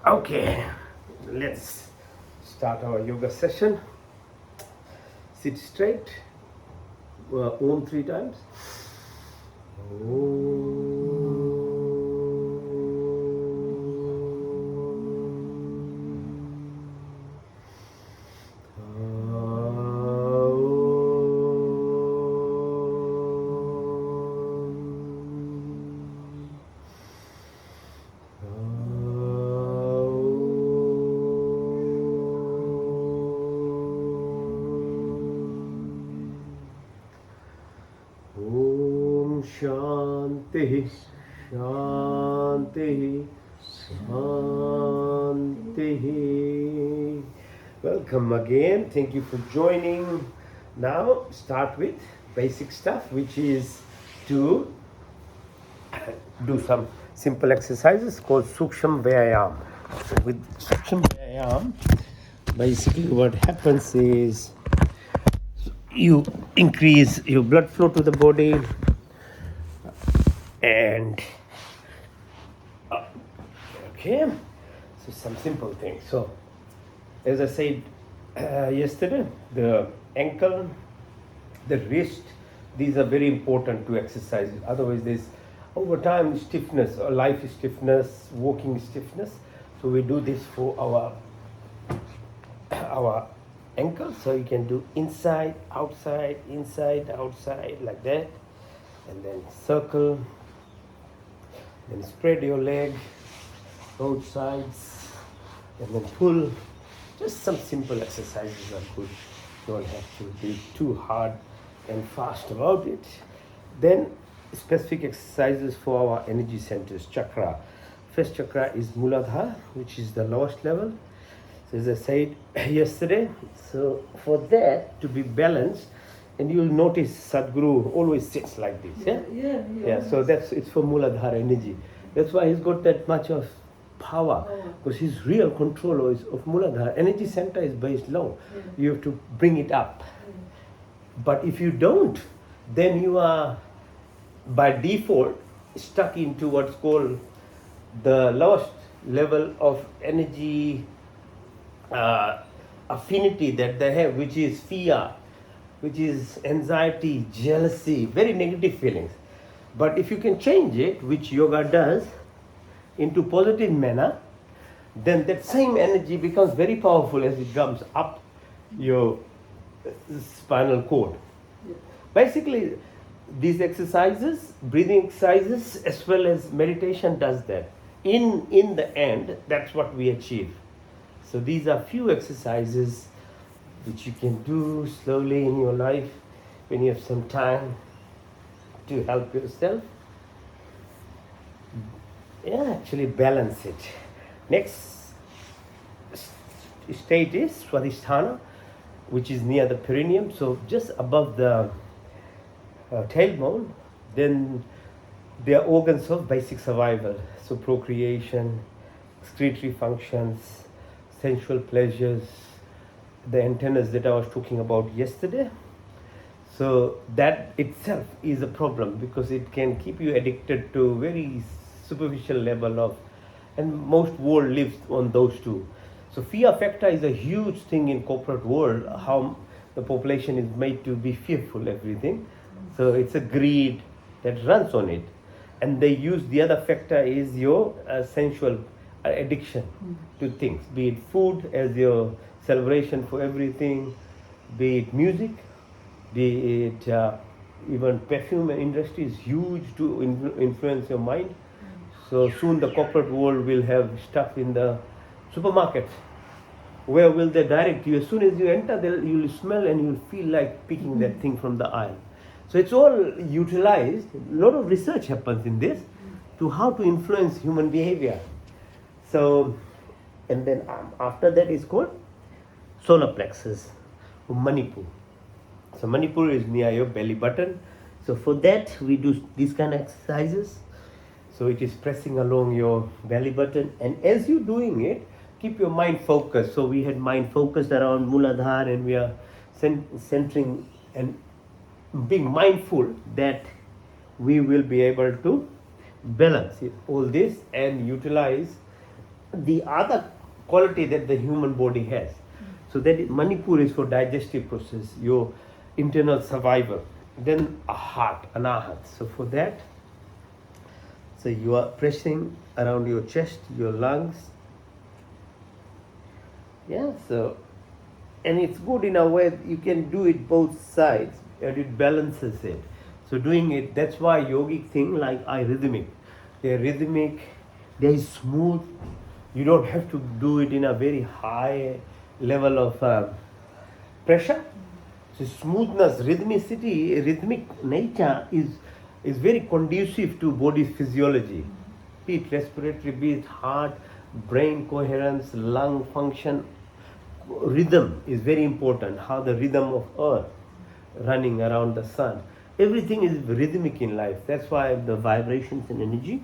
Okay, let's start our yoga session. Sit straight. Om three times. Shanti, Shanti, Shanti. Welcome again. Thank you for joining. Now start with basic stuff, which is to do some simple exercises called Suksham Vyayam. With Suksham Vyayam, basically what happens is you increase your blood flow to the body, and okay, so some simple things. So as I said yesterday, the ankle, the wrist, these are very important to exercise. Otherwise there's over time stiffness, or life stiffness, walking stiffness. So we do this for our ankle. So you can do inside, outside, like that, and then circle. Then spread your leg, both sides, and then pull. Just some simple exercises are good. Don't have to be too hard and fast about it. Then specific exercises for our energy centers, chakra. First chakra is Muladhara, which is the lowest level. So as I said yesterday, so for that to be balanced, and you'll notice Sadhguru always sits like this. Yeah. So it's for Muladhara energy. That's why he's got that much of power, because his real control is of Muladhara. Energy center is based low. You have to bring it up. But if you don't, then you are by default stuck into what's called the lowest level of energy affinity that they have, which is fear, which is anxiety, jealousy, very negative feelings. But if you can change it, which yoga does, into positive manner, then that same energy becomes very powerful as it comes up your spinal cord. Basically, these exercises, breathing exercises, as well as meditation does that. In the end, that's what we achieve. So these are few exercises which you can do slowly in your life when you have some time to help yourself. Actually balance it. Next state is Swadisana, which is near the perineum, so just above the tailbone. Then there are organs of basic survival, so procreation, excretory functions, sensual pleasures, the antennas that I was talking about yesterday. So that itself is a problem, because it can keep you addicted to very superficial level of, and most world lives on those two. So fear factor is a huge thing in corporate world, how the population is made to be fearful everything. So it's a greed that runs on it. And they use the other factor is your sensual addiction to things, be it food as your celebration for everything, be it music, be it even perfume industry is huge to influence your mind. So soon the corporate world will have stuff in the supermarkets. Where will they direct you? As soon as you enter, you'll smell and you'll feel like picking that thing from the aisle. So it's all utilized. A lot of research happens in this to how to influence human behavior. So, and then after that is called solar plexus, or Manipur. So Manipur is near your belly button. So for that we do these kind of exercises. So it is pressing along your belly button, and as you're doing it, keep your mind focused. So we had mind focused around Muladhara, and we are centering and being mindful that we will be able to balance all this and utilize the other quality that the human body has. So that Manipur is for digestive process, your internal survival. Then a heart, anahat. So for that, so you are pressing around your chest, your lungs. Yeah, so, and it's good in a way you can do it both sides and it balances it. So doing it, that's why yogic thing like rhythmic. They're rhythmic, they're smooth. You don't have to do it in a very high level of pressure. So smoothness, rhythmicity, rhythmic nature is very conducive to body's physiology. Be it respiratory, be it heart, brain coherence, lung function. Rhythm is very important. How the rhythm of earth running around the sun. Everything is rhythmic in life. That's why the vibrations and energy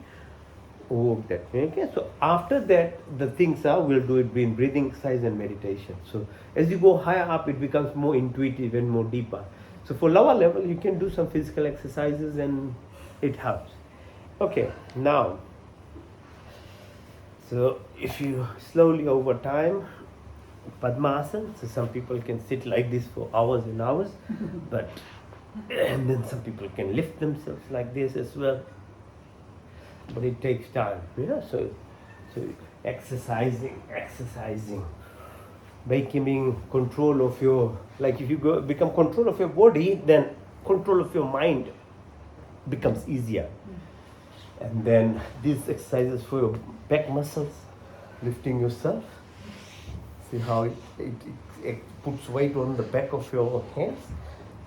work that way. Okay, so after that, the things are, we'll do it in breathing exercise and meditation. So as you go higher up, it becomes more intuitive and more deeper. So for lower level, you can do some physical exercises and it helps. Okay, now, so if you slowly over time, Padmasana, so some people can sit like this for hours and hours, but and then some people can lift themselves like this as well. But it takes time, so exercising, by keeping control of your, like if you become control of your body, then control of your mind becomes easier. And then these exercises for your back muscles, lifting yourself. See how it puts weight on the back of your hands,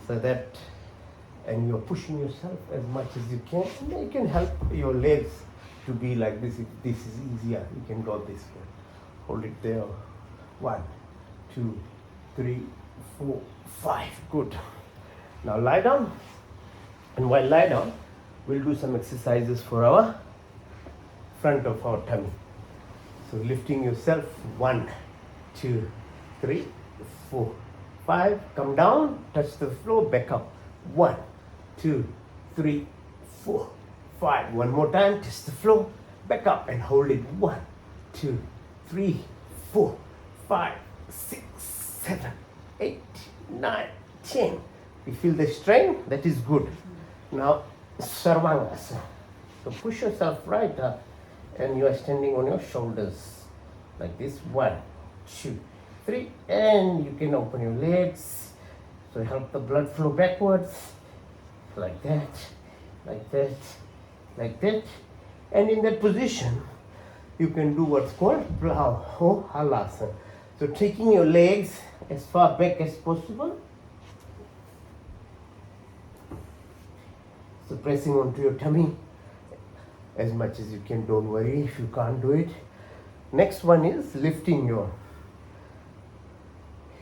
so that, and you're pushing yourself as much as you can. And then you can help your legs to be like this. If this is easier, you can go this way. Hold it there. 1, 2, 3, 4, 5. Good. Now lie down. And while lie down, we'll do some exercises for our front of our tummy. So lifting yourself. 1, 2, 3, 4, 5. Come down, touch the floor, back up. 1, 2, 3, 4, 5. One more time, touch the floor, back up and hold it. 1, 2, 3, 4, 5, 6, 7, 8, 9, 10. You feel the strain? That is good. Now, Sarvangasana. So push yourself right up and you are standing on your shoulders like this. 1, 2, 3, and you can open your legs. So help the blood flow backwards, like that, like that, like that. And in that position, you can do what's called Halasana. So taking your legs as far back as possible. So pressing onto your tummy as much as you can. Don't worry if you can't do it. Next one is lifting your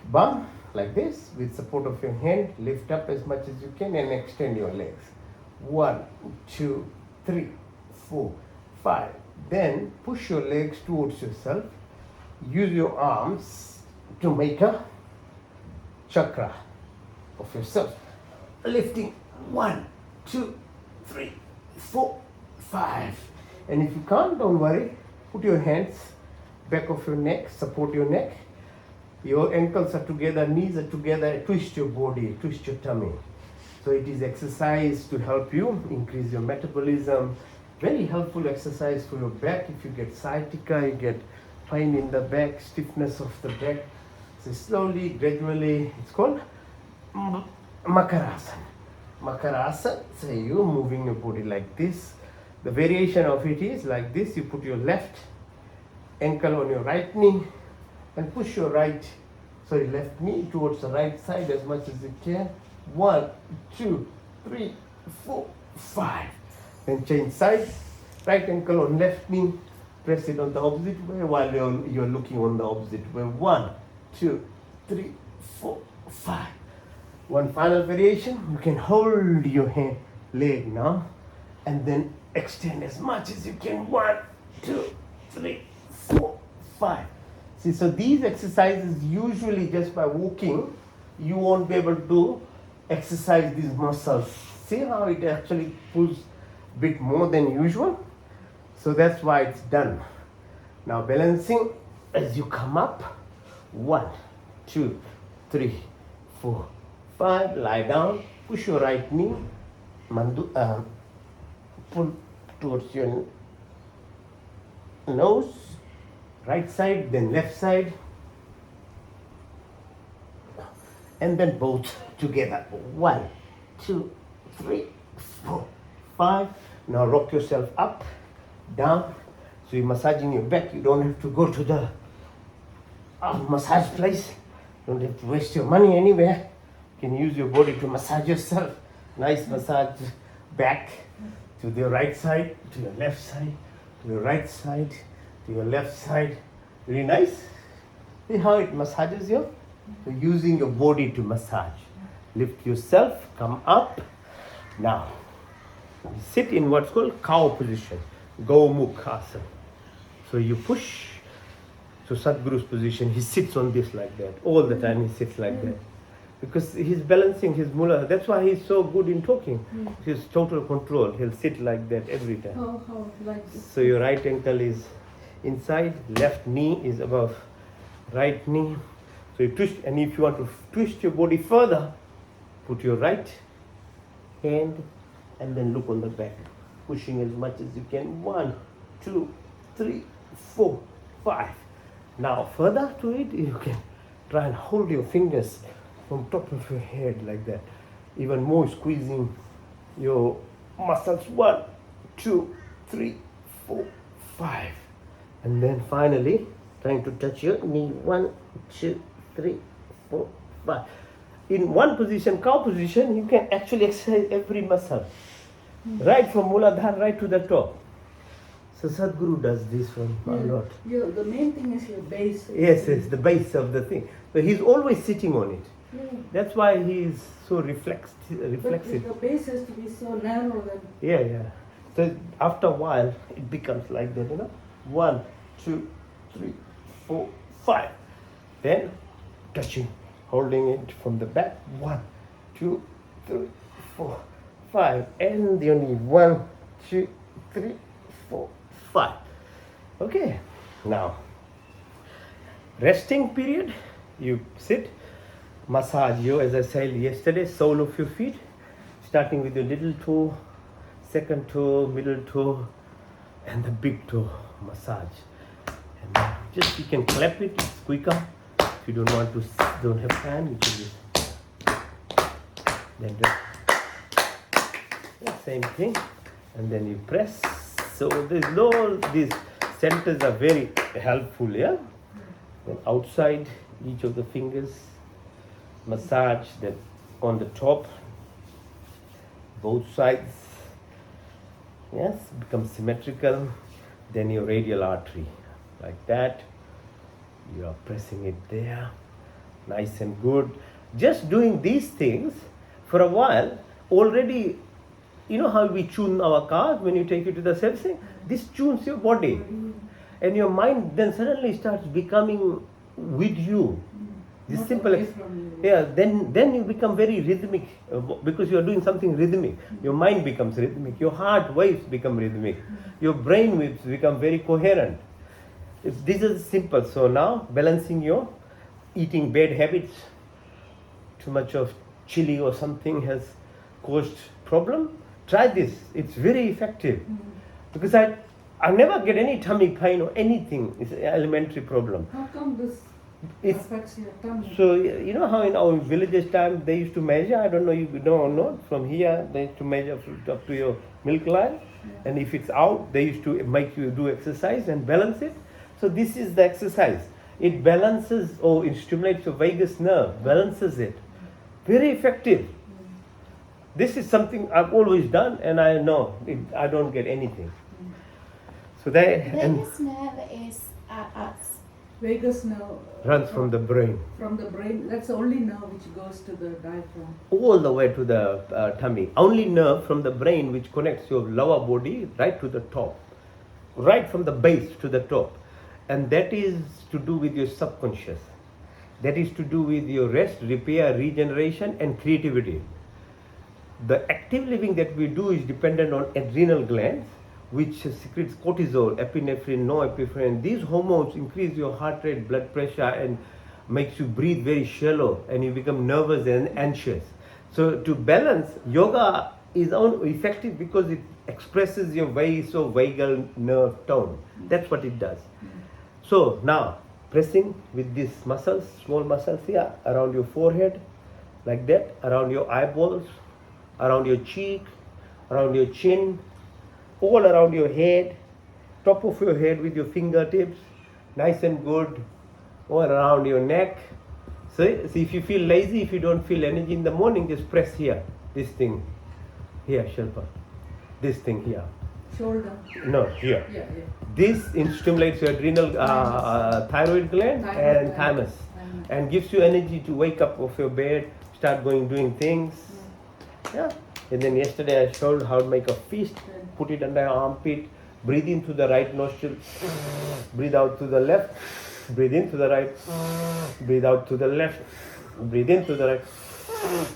bum like this with support of your hand. Lift up as much as you can and extend your legs. 1, 2, 3, 4, 5. Then push your legs towards yourself. Use your arms to make a chakra of yourself. Lifting. 1, 2, 3, 4, 5. And if you can't, don't worry. Put your hands back of your neck, support your neck. Your ankles are together, knees are together. Twist your body, twist your tummy. So it is exercise to help you increase your metabolism. Very helpful exercise for your back. If you get sciatica, you get pain in the back, stiffness of the back. So slowly, gradually, it's called Makarasana. Makarasana, so you're moving your body like this. The variation of it is like this. You put your left ankle on your right knee and push your left knee towards the right side as much as you can. 1, 2, 3, 4, 5. Then change side. Right ankle on left knee. Press it on the opposite way while you're looking on the opposite way. 1, 2, 3, 4, 5. One final variation. You can hold your leg now and then extend as much as you can. 1, 2, 3, 4, 5. See, so these exercises, usually just by walking, you won't be able to exercise these muscles. See how it actually pulls a bit more than usual? So that's why it's done. Now balancing as you come up. 1, 2, 3, 4, 5. Lie down. Push your right knee. Pull towards your nose. Right side, then left side. And then both together. 1, 2, 3, 4, 5. Now rock yourself up, down. So you're massaging your back. You don't have to go to the massage place. Don't have to waste your money anywhere. You can use your body to massage yourself. Nice massage back to the right side, to your left side, to your right side, to your left side. Really nice. See how it massages you? You're using your body to massage. Lift yourself, come up. Now, sit in what's called cow position, Gomukhasana. So you push. So Sadhguru's position, he sits on this like that. All the time he sits like that. Because he's balancing his mula. That's why he's so good in talking. His total control. He'll sit like that every time. How like this? So your right ankle is inside, left knee is above right knee. So you twist, and if you want to twist your body further, put your right hand and then look on the back, pushing as much as you can. 1, 2, 3, 4, 5. Now further to it, you can try and hold your fingers from top of your head like that. Even more squeezing your muscles. 1, 2, 3, 4, 5. And then finally, trying to touch your knee. 1, 2, 3, 4, 5. In one position, cow position, you can actually exercise every muscle. Right from Muladhara right to the top. So Sadhguru does this one a lot. The main thing is your base. Yes, the base of the thing. So he's always sitting on it. Yeah. That's why he's so reflexive. But the base has to be so narrow that... Yeah. So after a while, it becomes like that, 1, 2, 3, 4, 5. Then touching, holding it from the back. 1, 2, 3, 4, 5. And the only 1, 2, 3, 4, 5. Okay. Now, resting period. You sit, massage you, as I said yesterday, sole of your feet, starting with your little toe, second toe, middle toe, and the big toe. Massage. And then just you can clap it. It's quicker. If you don't have time, you can just then same thing, and then you press. So these centers are very helpful. Yeah. Then outside each of the fingers, massage. Then on the top, both sides. Yes, become symmetrical. Then your radial artery, like that. You are pressing it there, nice and good. Just doing these things for a while, already, you know how we tune our cars when you take it to the servicing? This tunes your body. And your mind then suddenly starts becoming with you. This Not simple, away from you. yeah. Then you become very rhythmic because you are doing something rhythmic. Your mind becomes rhythmic. Your heart waves become rhythmic. Your brain waves become very coherent. This is simple. So now balancing your eating bad habits. Too much of chili or something has caused problem. Try this. It's very effective. Because I never get any tummy pain or anything. It's an elementary problem. How come this affects your tummy? So you know how in our villages time they used to measure, I don't know you know or not, from here they used to measure up to your milk line, and if it's out they used to make you do exercise and balance it. So this is the exercise. It balances or it stimulates your vagus nerve, balances it. Very effective. This is something I've always done and I know I don't get anything. So Vagus nerve is us. Vagus nerve runs from the brain. From the brain, that's the only nerve which goes to the diaphragm. All the way to the tummy. Only nerve from the brain which connects your lower body right to the top. Right from the base to the top. And that is to do with your subconscious. That is to do with your rest, repair, regeneration and creativity. The active living that we do is dependent on adrenal glands, which secretes cortisol, epinephrine, norepinephrine. These hormones increase your heart rate, blood pressure, and makes you breathe very shallow, and you become nervous and anxious. So to balance, yoga is effective because it expresses your vasovagal nerve tone. That's what it does. So now, pressing with these muscles, small muscles here, around your forehead, like that, around your eyeballs, around your cheek, around your chin, all around your head, top of your head with your fingertips, nice and good, all around your neck. So if you feel lazy, if you don't feel energy in the morning, just press here, this thing, here, Shilpa, this thing here. Shoulder. No, here. Yeah. This stimulates your adrenal thyroid gland and thymus, and gives you energy to wake up off your bed, start doing things. Yeah. And then yesterday I showed how to make a fist, put it under your armpit, breathe in through the right nostril, breathe out to the left, breathe in to the right, breathe out to the left, breathe in to the right,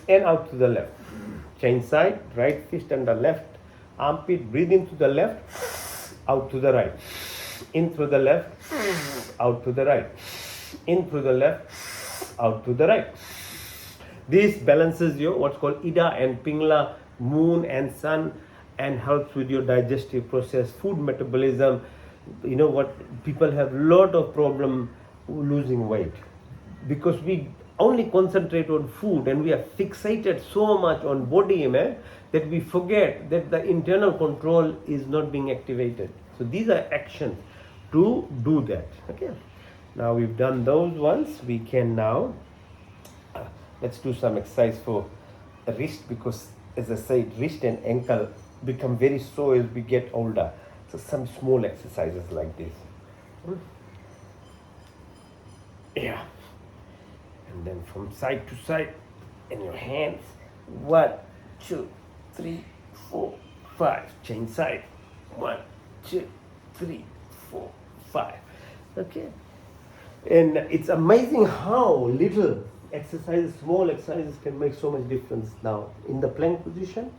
and out to the left. Change side, right fist under left armpit, breathe in to the left, out to the right, in through the left, out to the right, in through the left, out to the right. This balances your what's called Ida and Pingala, moon and sun, and helps with your digestive process, food metabolism. You know what, people have a lot of problem losing weight because we only concentrate on food and we are fixated so much on body image that we forget that the internal control is not being activated. So these are actions to do that. Okay, now we've done those ones, we can now let's do some exercise for the wrist, because as I said, wrist and ankle become very sore as we get older. So some small exercises like this. Yeah. And then from side to side in your hands. 1, 2, 3, 4, 5. Change side. 1, 2, 3, 4, 5. Okay. And it's amazing how little exercises, small exercises can make so much difference. Now in the plank position,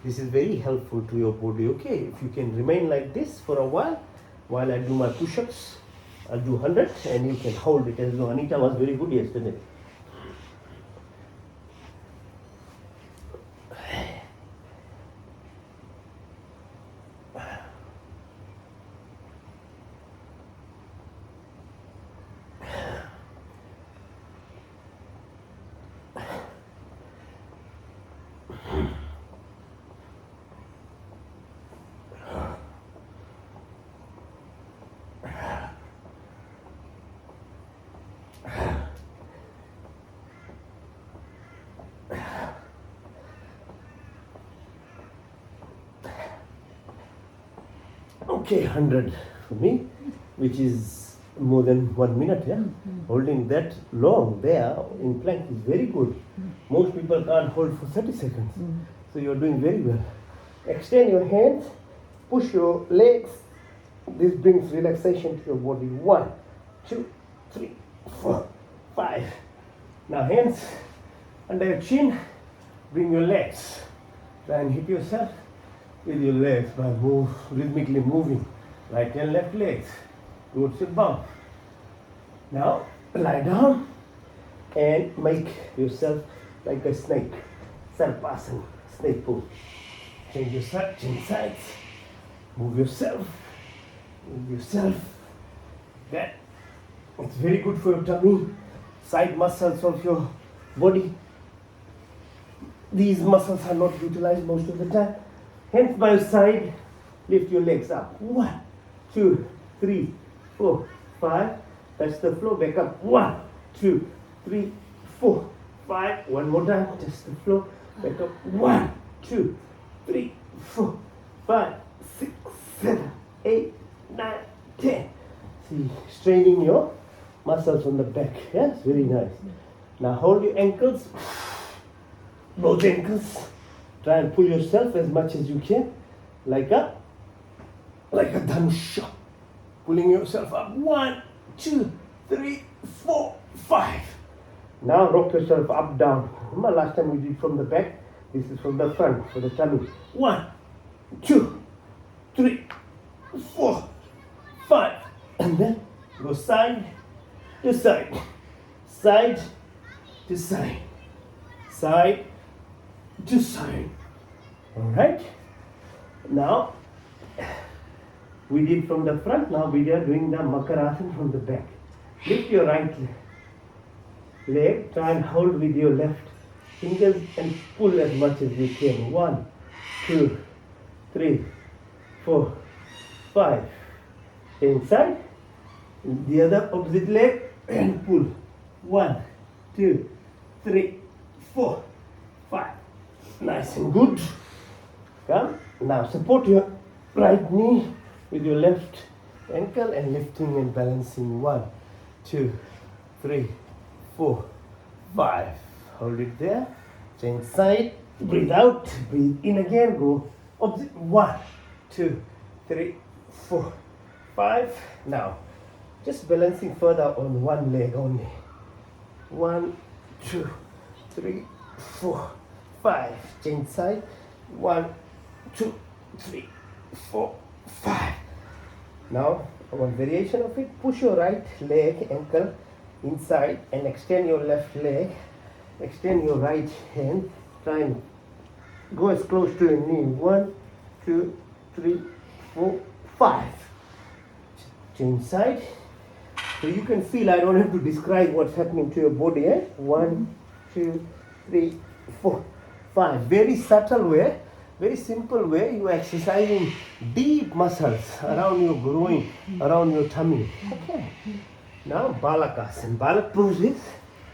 this is very helpful to your body. Okay, if you can remain like this for a while I do my push-ups, I'll do 100 and you can hold it, as though Anita was very good yesterday. Okay, 100 for me, which is more than 1 minute. Yeah, holding that long there in plank is very good. Most people can't hold for 30 seconds. So you're doing very well. Extend your hands, push your legs. This brings relaxation to your body. 1, 2, 3, 4, 5. Now hands under your chin. Bring your legs. Try and hit yourself with your legs by rhythmically moving right and left legs towards your bum. Now lie down and make yourself like a snake. Sarpasana, snake pose. Change your side, change sides. Move yourself. Move yourself. That it's very good for your tummy, side muscles of your body. These muscles are not utilized most of the time. Hands by your side, lift your legs up. 1, 2, 3, 4, 5. Touch the floor, back up. 1, 2, 3, 4, 5. One more time, touch the floor, back up. 1, 2, 3, 4, 5, 6, 7, 8, 9, 10. See, straining your muscles on the back. Yes, very nice. Now hold your ankles, both ankles. Try and pull yourself as much as you can, like a dhanush. Pulling yourself up. 1, 2, 3, 4, 5. Now rock yourself up, down. Remember last time we did from the back. This is from the front, for the tummy. 1, 2, 3, 4, 5. And then go side to side, side to side, side to side. Alright? Now, we did from the front, now we are doing the Makarasana from the back. Lift your right leg, try and hold with your left fingers and pull as much as you can. 1, 2, 3, 4, 5. Inside, the other opposite leg and pull. 1, 2, 3, 4, 5. Nice and good. Come. Now support your right knee with your left ankle and lifting and balancing. 1, 2, 3, 4, 5. Hold it there. Change side. Breathe out. Breathe in again. Go opposite. 1, 2, 3, 4, 5. Now, just balancing further on one leg only. 1, 2, 3, 4, 5. Change side. 1, 2, 3, 4, 5. Now, one variation of it. Push your right leg, ankle inside and extend your left leg. Extend your right hand. Try and go as close to your knee. 1, 2, 3, 4, 5. Change side. So you can feel, I don't have to describe what's happening to your body. 1, 2, 3, 4, 5. Very subtle way, very simple way. You are exercising deep muscles around your groin, around your tummy. Okay. Now Balakasana. Balak poses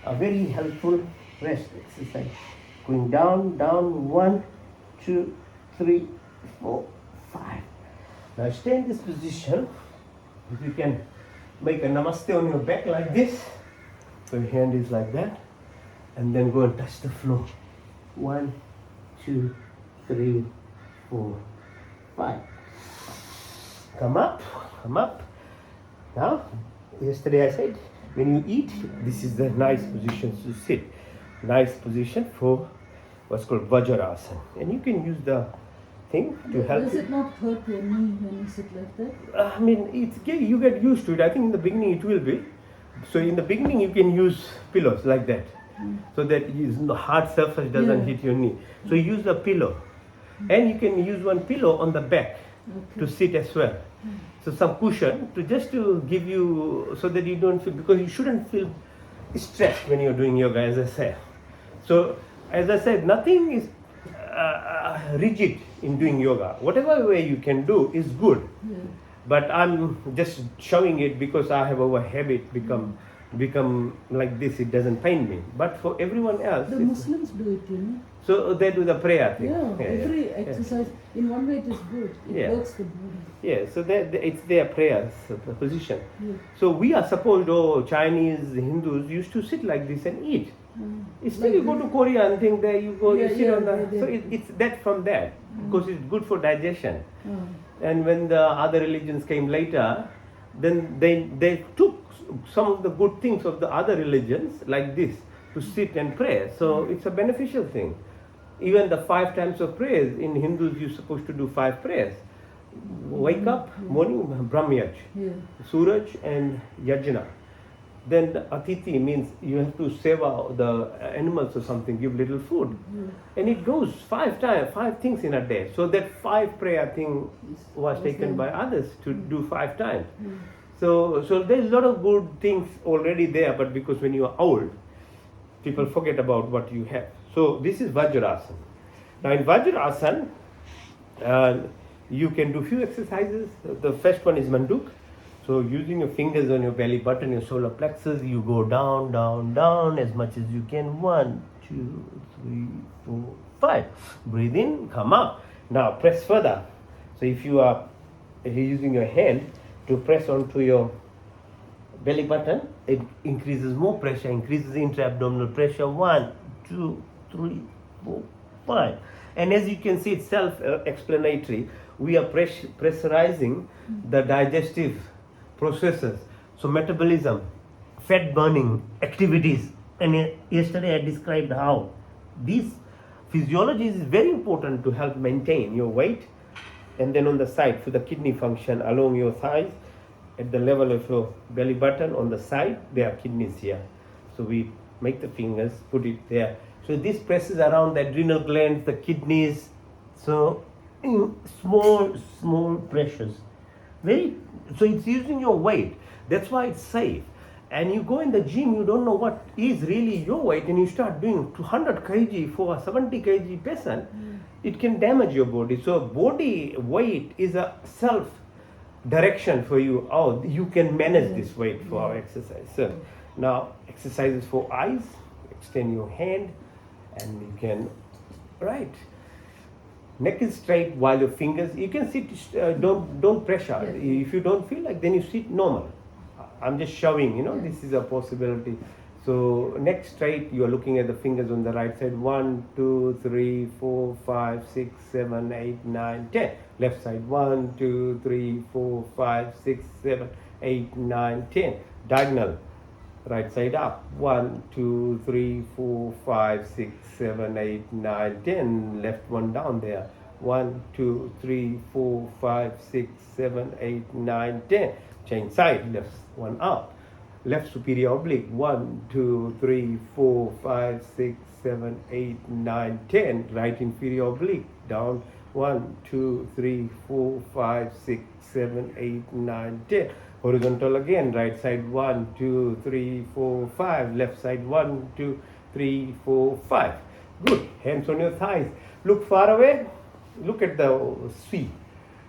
are very helpful rest exercise. Going down, down. 1, 2, 3, 4, 5. Now stay in this position. If you can make a namaste on your back like this. So your hand is like that. And then go and touch the floor. 1, 2, 3, 4, 5. Come up, come up. Now, yesterday I said, when you eat, this is the nice position to sit. Nice position for what's called Vajarasana. And you can use the thing to help Does you. it not hurt your knee when you sit like that? I mean, you get used to it. I think in the beginning it will be. So in the beginning you can use pillows like that. So that the hard surface doesn't hit your knee. So use the pillow. And you can use one pillow on the back to sit as well. So some cushion to just to give you, so that you don't feel, because you shouldn't feel stressed when you're doing yoga, as I said. So as I said, nothing is rigid in doing yoga. Whatever way you can do is good. But I'm just showing it because I have our habit become like this. It doesn't pain me. But for everyone else, The Muslims do it, you know. so they do the prayer thing. Every exercise, in one way it is good. It works the body. Yeah, so it's their prayers, the position. Yeah. So we are supposed, Chinese, Hindus used to sit like this and eat. Still, you go to Korea and think that you sit on the. So it's that from that, because it's good for digestion. And when the other religions came later, then they took some of the good things of the other religions like this to sit and pray. So it's a beneficial thing. Even the 5 times of prayers in Hindus, you're supposed to do 5 prayers. Wake up, morning, Brahmyaj, Suraj and Yajna. Then the Atiti means you have to seva the animals or something, give little food. And it goes 5 times, 5 things in a day. So that 5 prayer thing was taken by others to do 5 times. So there's a lot of good things already there, but because when you are old, people forget about what you have. So this is Vajarasana. Now in Vajarasana, you can do few exercises. The first one is Manduk. So using your fingers on your belly button, your solar plexus, you go down, down, down as much as you can. 1, 2, 3, 4, 5. Breathe in, come up. Now press further. So if you're using your hand to press onto your belly button, it increases more pressure, increases intra-abdominal pressure. 1, 2, 3, 4, 5. And as you can see, it's self-explanatory. We are pressurizing the digestive processes. So metabolism, fat burning activities. And yesterday I described how these physiology is very important to help maintain your weight and then on the side for the kidney function along your thighs, at the level of your belly button on the side, there are kidneys here. So we make the fingers, put it there. So this presses around the adrenal glands, the kidneys. So small pressures. So it's using your weight. That's why it's safe. And you go in the gym, you don't know what is really your weight, and you start doing 200 kg for a 70 kg person, it can damage your body. So body weight is a self direction for you. Oh, you can manage this weight for our exercise. So now exercises for eyes, extend your hand, and you can, right. Neck is straight while your fingers, you can sit, don't pressure. If you don't feel like, then you sit normal. I'm just showing, this is a possibility. So neck straight, you are looking at the fingers on the right side. 1, 2, 3, 4, 5, 6, 7, 8, 9, 10. Left side, 1, 2, 3, 4, 5, 6, 7, 8, 9, 10. Diagonal, right side up. 1, 2, 3, 4, 5, 6, 7, 8, 9, 10. Left one down there. 1, 2, 3, 4, 5, 6, 7, 8, 9, 10. Change side, left one up. Left superior oblique. 1, 2, 3, 4, 5, 6, 7, 8, 9, 10. Right inferior oblique. Down. 1, 2, 3, 4, 5, 6, 7, 8, 9, 10. Horizontal again. Right side 1, 2, 3, 4, 5. Left side 1, 2, 3, 4, 5. Good. Hands on your thighs. Look far away. Look at the sea.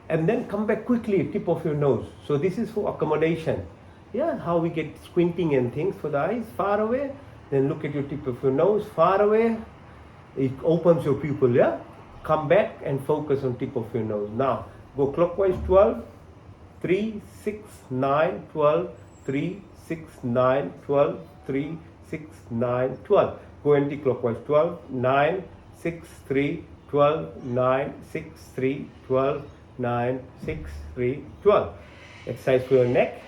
And then come back quickly, tip of your nose. So this is for accommodation. Yeah, how we get squinting and things for the eyes. Far away. Then look at your tip of your nose. Far away. It opens your pupil, yeah? Come back and focus on tip of your nose. Now, go clockwise 12, 3, 6, 9, 12, 3, 6, 9, 12, 3, 6, 9, 12. Go anti-clockwise 12, 9, 6, 3, 12, 9, 6, 3, 12, 9, 6, 3, 12. Exercise for your neck.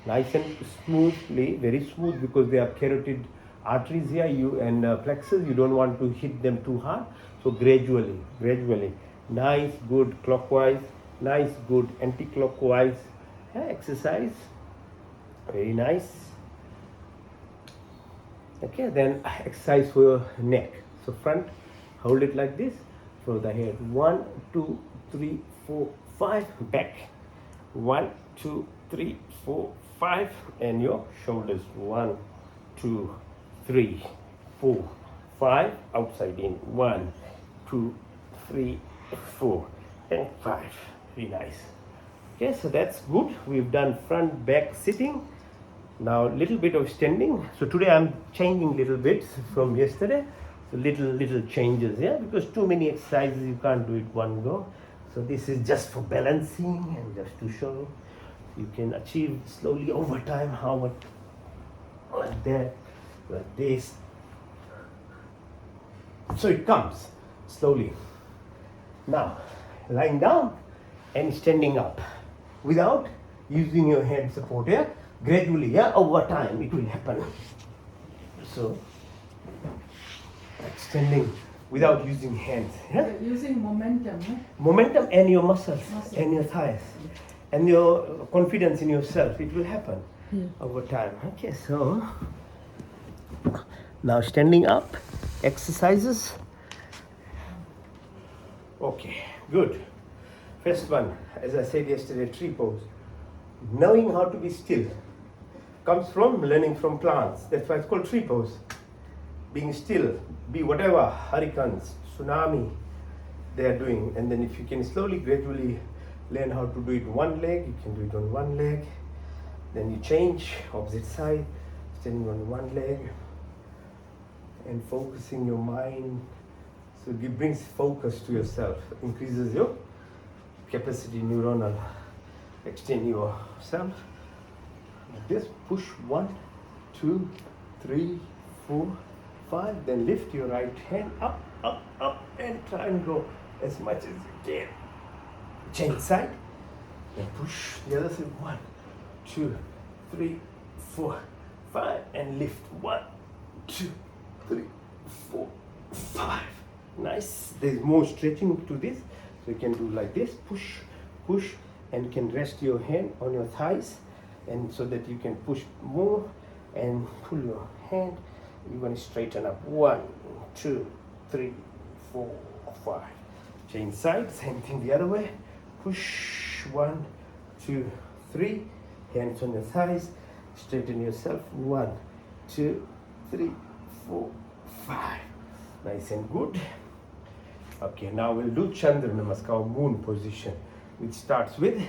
Nice and smoothly, very smooth, because they are carotid arteries here, and plexus. You don't want to hit them too hard. So gradually. Nice, good clockwise. Nice, good anti-clockwise. Exercise. Very nice. Okay, then exercise for your neck. So front, hold it like this. For the head. 1, 2, 3, 4, 5. Back. 1, 2, 3, 4, 5. And your shoulders. 1, 2, 3, 4, 5. Outside in. 1, 2, 3, 4, and 5. Very nice. Okay, so that's good. We've done front, back, sitting. Now little bit of standing. So today I'm changing little bits from yesterday. So little changes, yeah, because too many exercises you can't do it one go. So this is just for balancing and just to show you can achieve slowly over time how much, like that, like this. So it comes slowly. Now lying down and standing up without using your hand support, yeah, gradually, yeah, over time it will happen. So extending without using hands, yeah? Using momentum, Momentum and your muscles and your thighs and your confidence in yourself, it will happen over time. Okay, so now standing up, exercises. Okay, good. First one, as I said yesterday, tree pose. Knowing how to be still comes from learning from plants. That's why it's called tree pose. Being still, be whatever, hurricanes, tsunami they are doing. And then if you can slowly, gradually learn how to do it one leg, you can do it on one leg. Then you change, opposite side, standing on one leg and focusing your mind. So it brings focus to yourself, increases your capacity neuronal. Extend yourself like this, push 1, 2, 3, 4, 5, then lift your right hand up, and try and go as much as you can. Change side, then push the other side, 1, 2, 3, 4, 5, and lift 1, 2, 3, 4, 5. Nice. There's more stretching to this. So you can do like this, push, push, and you can rest your hand on your thighs, and so that you can push more and pull your hand. You're going to straighten up. 1, 2, 3, 4, 5. Change side, same thing the other way. Push, 1, 2, 3. Hands on your thighs. Straighten yourself. 1, 2, 3, 4, 5. Nice and good. Okay, now we'll do Chandra Namaskar, moon position, which starts with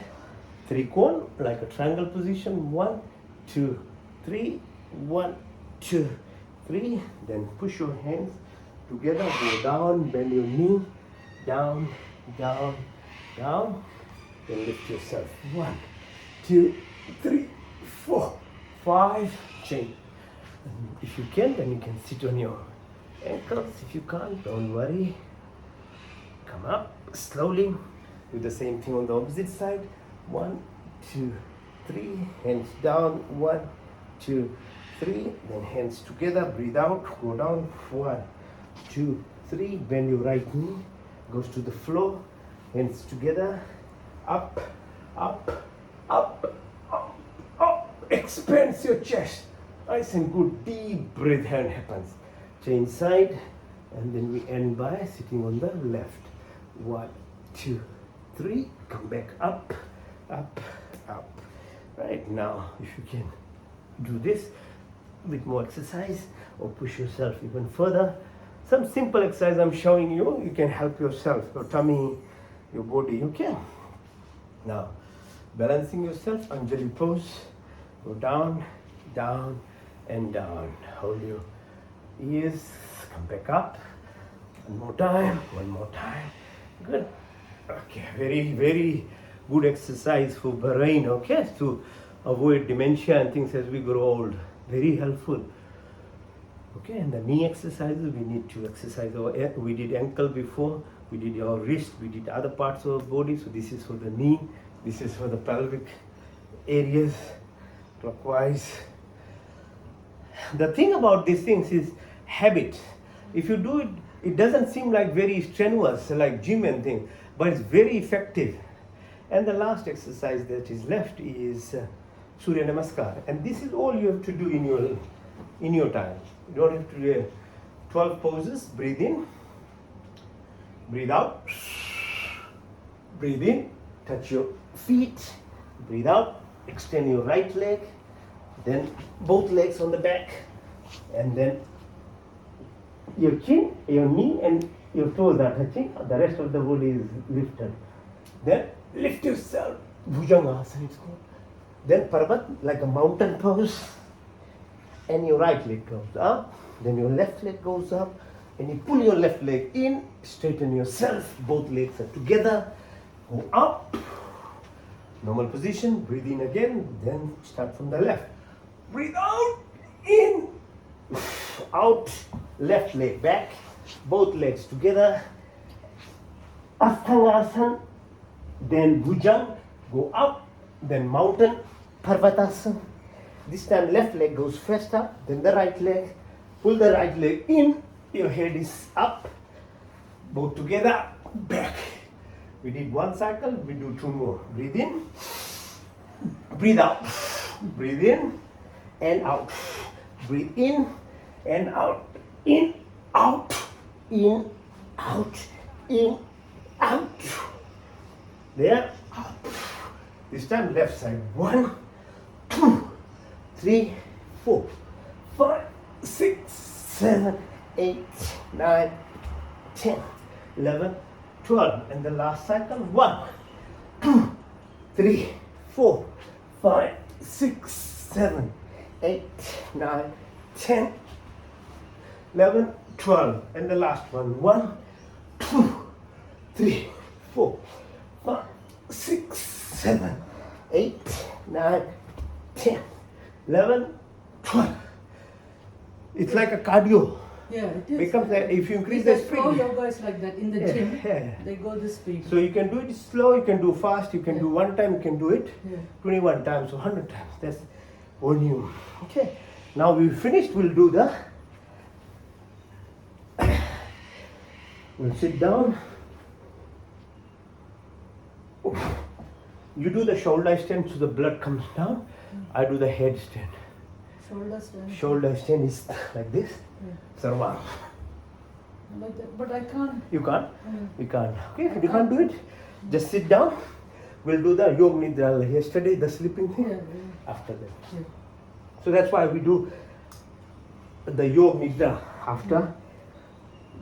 Trikon, like a triangle position. 1, 2, 3. 1, 2, 3. Then push your hands together, go down, bend your knee, down, down, down. Then lift yourself. 1, 2, 3, 4, 5. Change. And if you can, then you can sit on your ankles. If you can't, don't worry. Come up slowly. Do the same thing on the opposite side. 1, 2, 3. Hands down. 1, 2, 3. Then hands together. Breathe out. Go down. 1, 2, 3. Bend your right knee. Goes to the floor. Hands together. Up, up, up, up, up. Expands your chest. Nice and good. Deep breath hand happens. Change side. And then we end by sitting on the left. 1, 2, 3. Come back up, up, up. Right now, if you can do this with more exercise or push yourself even further. Some simple exercise I'm showing you. You can help yourself, your tummy, your body. You can. Now, balancing yourself, Anjali pose. Go down, down, and down. Hold your ears. Come back up. One more time. One more time. Good. Okay. Very, very good exercise for brain. Okay, to avoid dementia and things as we grow old. Very helpful. Okay, and the knee exercises, we need to exercise we did ankle before, we did our wrist, we did other parts of our body. So this is for the knee, this is for the pelvic areas, clockwise. The thing about these things is habit. If you do it, it doesn't seem like very strenuous, like gym and thing, but it's very effective. And the last exercise that is left is Surya Namaskar. And this is all you have to do in your time. You don't have to do 12 poses. Breathe in, breathe out, breathe in, touch your feet, breathe out, extend your right leg, then both legs on the back, and then your chin, your knee, and your toes are touching. The rest of the body is lifted. Then lift yourself, Bhujangasana it's called. Then Parvat, like a mountain pose, and your right leg goes up, then your left leg goes up, and you pull your left leg in, straighten yourself, both legs are together, go up, normal position, breathe in again, then start from the left. Breathe out, in, out, left leg back, both legs together, Asthangasana, then Bhujang, go up, then mountain, Parvatasana. This time left leg goes first up, then the right leg. Pull the right leg in, your head is up, both together, back. We did one cycle, we do 2 more. Breathe in, breathe out, breathe in and out. Breathe in and out, in, out, in, out, in, out. There, up. This time left side. 1, 2, 3, 4, 5, 6, 7, 8, 9, 10, 11, 12. And the last cycle. 1, 2, 3, 4, 5, 6, 7, 8, 9, 10, 11, 12. And the last one. 1, 2, 3, 4, 5, 6, 7, 8, 9, 10, 11, 12. It's like a cardio. Yeah, it is. Becomes like, if you increase the speed. Flow yoga is like that in the gym. Yeah. They go this speed. So you can do it slow, you can do fast, you can do one time, you can do it 21 times or 100 times. That's volume. Okay. Now we finished, we'll do the. We'll sit down. You do the shoulder stand so the blood comes down. I do the head stand. Shoulder stand. Shoulder stand is like this. Sarva. Like that. But I can't. You can't? Yeah. You can't. Okay, if you can't do it, just sit down. We'll do the Yoga Nidra yesterday, the sleeping thing, after that. Yeah. So that's why we do the Yoga Nidra after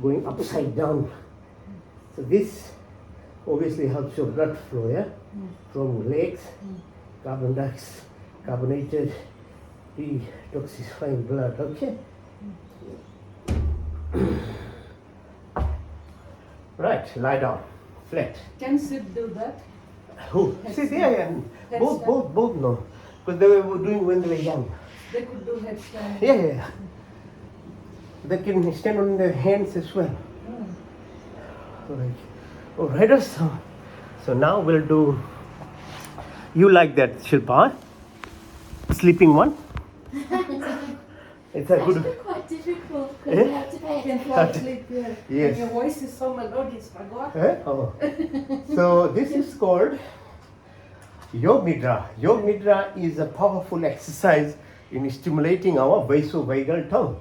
going upside down. So this obviously helps your blood flow, yeah? From legs, carbonated, detoxifying blood, okay? Right, lie down, flat. Can Sid do that? Who? Sit there, yeah. Both no. Because they were doing when they were young. They could do headstand. Yeah. They can stand on their hands as well. Alright, so now we'll do. You like that, Shilpa? Sleeping one? It's a Actually good. quite difficult because you have to pay Can attention. fall asleep here. Yes. And your voice is so melodious. I got Oh. So this is called Yoga Nidra. Yoga Nidra is a powerful exercise in stimulating our vasovagal tongue.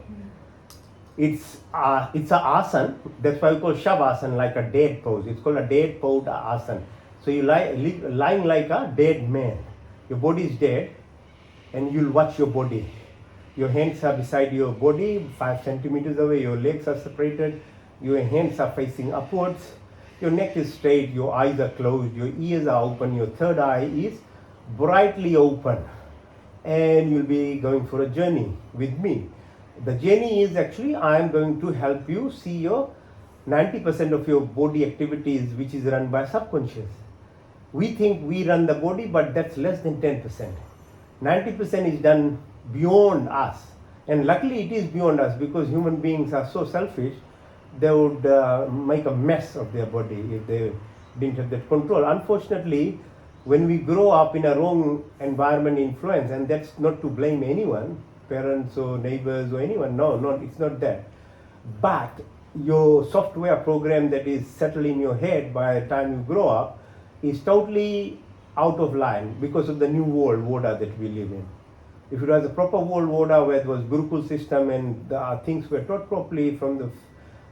It's a asana. That's why we call Shavasana, like a dead pose. It's called a dead pose asana. So you lying like a dead man. Your body is dead, and you'll watch your body. Your hands are beside your body, 5 centimeters away. Your legs are separated. Your hands are facing upwards. Your neck is straight. Your eyes are closed. Your ears are open. Your third eye is brightly open. And you'll be going for a journey with me. The journey is actually I am going to help you see your 90% of your body activities which is run by subconscious. We think we run the body, but that's less than 10%. 90% is done beyond us. And luckily it is beyond us because human beings are so selfish, they would make a mess of their body if they didn't have that control. Unfortunately, when we grow up in a wrong environment influence, and that's not to blame anyone, parents or neighbors or anyone, it's not that. But your software program that is settled in your head by the time you grow up is totally out of line because of the new world order that we live in. If it was a proper world order where it was Gurukul system and the things were taught properly from the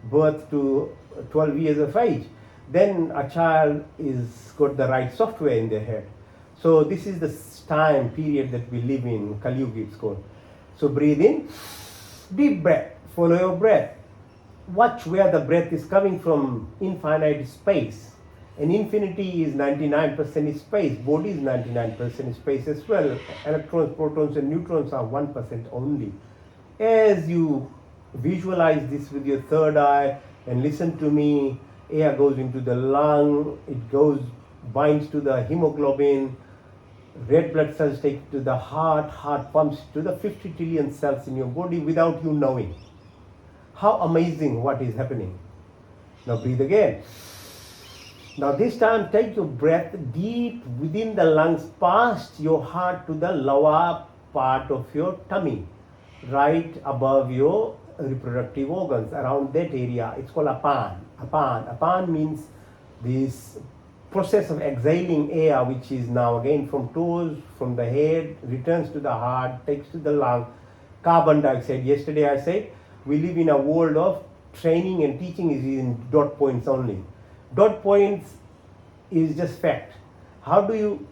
birth to 12 years of age, then a child is got the right software in their head. So this is the time period that we live in, Kali Yuga it's called. So breathe in, deep breath, follow your breath. Watch where the breath is coming from, infinite space. And infinity is 99% space, body is 99% space as well. Electrons, protons and neutrons are 1% only. As you visualize this with your third eye and listen to me, air goes into the lung, binds to the hemoglobin, red blood cells take it to the heart pumps to the 50 trillion cells in your body without you knowing. How amazing what is happening. Now breathe again. Now this time take your breath deep within the lungs, past your heart to the lower part of your tummy, right above your reproductive organs, around that area. It's called apan. Apan means this process of exhaling air, which is now again from toes, from the head, returns to the heart, takes to the lung. Carbon dioxide. Yesterday I said we live in a world of training and teaching is in dot points only. Dot points is just fact. How do you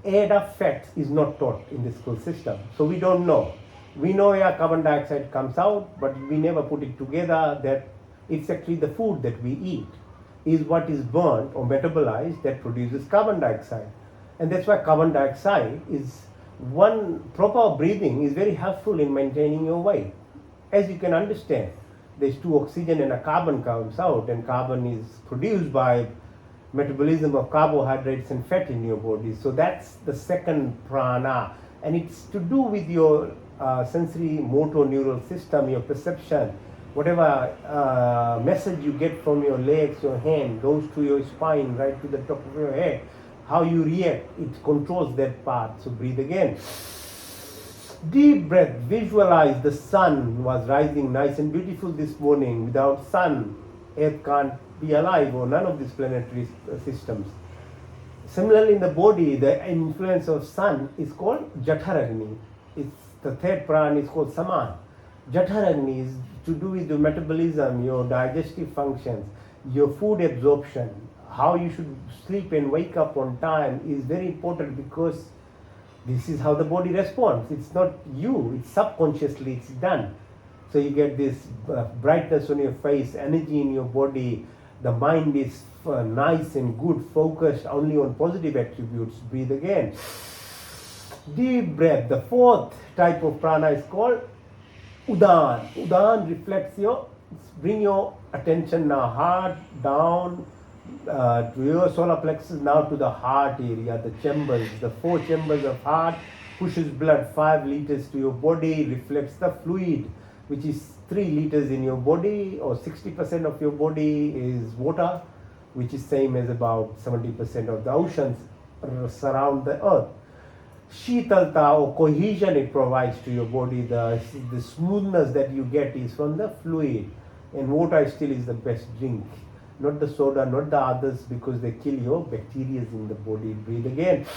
add up facts is not taught in the school system. So we don't know. We know carbon dioxide comes out, but we never put it together that it's actually the food that we eat is what is burnt or metabolized that produces carbon dioxide. And that's why carbon dioxide is proper breathing is very helpful in maintaining your weight. As you can understand, there's 2 oxygen and a carbon comes out, and carbon is produced by metabolism of carbohydrates and fat in your body. So that's the second prana, and it's to do with your sensory motor neural system, your perception. Whatever message you get from your legs, your hand, goes to your spine, right to the top of your head. How you react, it controls that part. So breathe again. Deep breath. Visualize the sun was rising nice and beautiful this morning. Without sun, Earth can't be alive, or none of these planetary systems. Similarly, in the body, the influence of sun is called Jatharagni. It's the third prana is called Saman. Jatharagni is to do with your metabolism, your digestive functions, your food absorption, how you should sleep and wake up on time is very important, because this is how the body responds. It's not you, it's subconsciously it's done. So you get this brightness on your face, energy in your body, the mind is nice and good, focused only on positive attributes. Breathe again. Deep breath. The fourth type of prana is called Udan. Udan reflects bring your attention now heart down to your solar plexus, now to the heart area, the chambers, the 4 chambers of heart, pushes blood 5 liters to your body, reflects the fluid, which is 3 liters in your body, or 60% of your body is water, which is same as about 70% of the oceans surround the earth. Shitalta or cohesion it provides to your body, the smoothness that you get is from the fluid, and water still is the best drink. Not the soda, not the others, because they kill your bacteria in the body. Breathe again.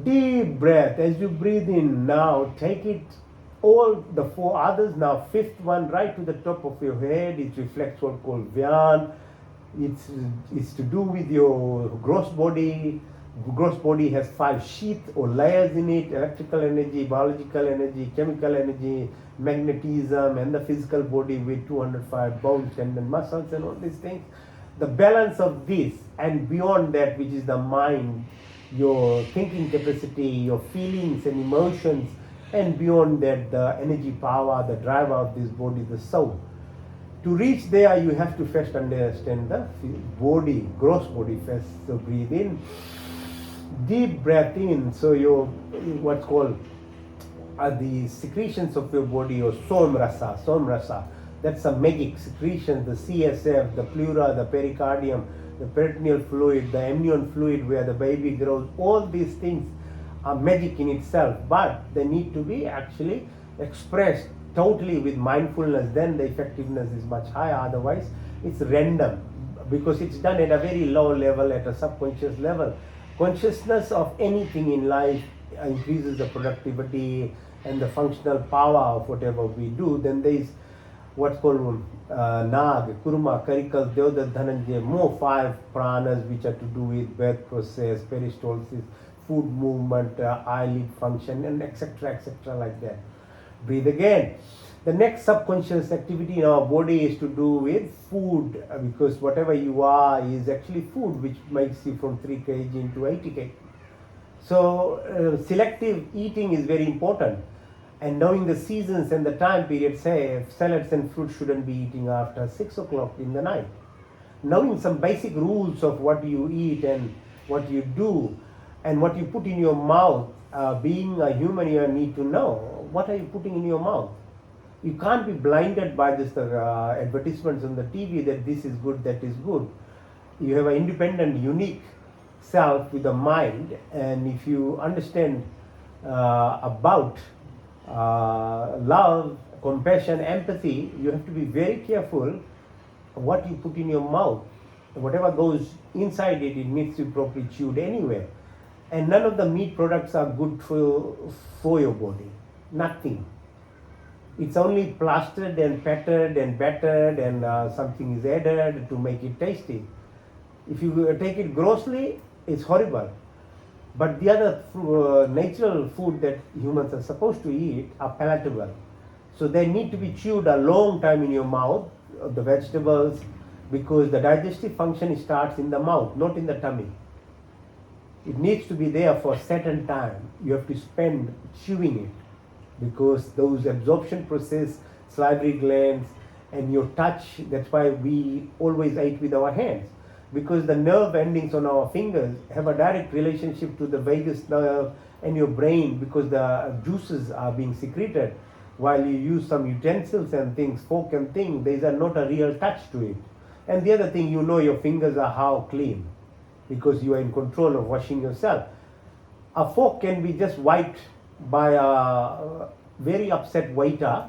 Deep breath. As you breathe in now, take it all the 4 others now. 5th one right to the top of your head. It reflects what called dhyan. It's to do with your gross body. Gross body has 5 sheaths or layers in it: electrical energy, biological energy, chemical energy, magnetism, and the physical body with 205 bones, tendon, muscles, and all these things. The balance of this and beyond that, which is the mind, your thinking capacity, your feelings and emotions, and beyond that, the energy power, the driver of this body, the soul. To reach there, you have to first understand the body, gross body first. So breathe in. Deep breath in, so your what's called the secretions of your body, or somrasa, that's a magic secretion, the CSF, the pleura, the pericardium, the peritoneal fluid, the amnion fluid where the baby grows. All these things are magic in itself, but they need to be actually expressed totally with mindfulness. Then the effectiveness is much higher. Otherwise it's random, because it's done at a very low level, at a subconscious level. Consciousness of anything in life increases the productivity and the functional power of whatever we do. Then there is what's called Nag, Kurma, Karikal, Deodat, Dhananjay, more 5 pranas which are to do with birth process, peristalsis, food movement, eyelid function, and etc. like that. Breathe again. The next subconscious activity in our body is to do with food, because whatever you are is actually food, which makes you from 3 kg into 80 kg. So selective eating is very important, and knowing the seasons and the time period. Say salads and fruit shouldn't be eating after 6 o'clock in the night. Knowing some basic rules of what you eat and what you do and what you put in your mouth. Being a human, you need to know what are you putting in your mouth. You can't be blinded by this advertisements on the TV that this is good, that is good. You have an independent, unique self with a mind, and if you understand about love, compassion, empathy, you have to be very careful what you put in your mouth. Whatever goes inside it, it needs to be properly chewed anyway. And none of the meat products are good for your body. Nothing. It's only plastered and patted and battered, and something is added to make it tasty. If you take it grossly, it's horrible. But the other natural food that humans are supposed to eat are palatable. So they need to be chewed a long time in your mouth, the vegetables, because the digestive function starts in the mouth, not in the tummy. It needs to be there for a certain time. You have to spend chewing it, because those absorption process, salivary glands, and your touch, that's why we always eat with our hands, because the nerve endings on our fingers have a direct relationship to the vagus nerve and your brain, because the juices are being secreted. While you use some utensils and things, fork and thing, there is not a real touch to it. And the other thing, your fingers are how clean, because you are in control of washing yourself. A fork can be just wiped by a very upset waiter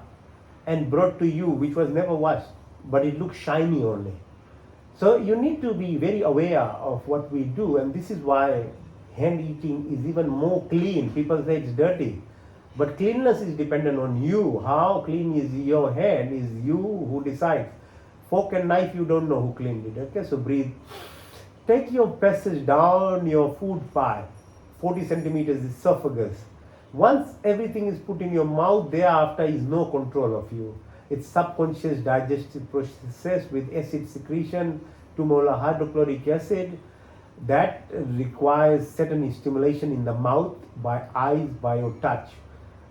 and brought to you, which was never washed, but it looks shiny only. So you need to be very aware of what we do, and this is why hand eating is even more clean. People say it's dirty, but cleanliness is dependent on you. How clean is your hand is you who decides. Fork and knife, you don't know who cleaned it. Okay, so breathe. Take your passage down your food pipe, 40 centimeters esophagus. Once everything is put in your mouth, thereafter is no control of you. It's subconscious digestive process with acid secretion, 2 molar hydrochloric acid, that requires certain stimulation in the mouth, by eyes, by your touch.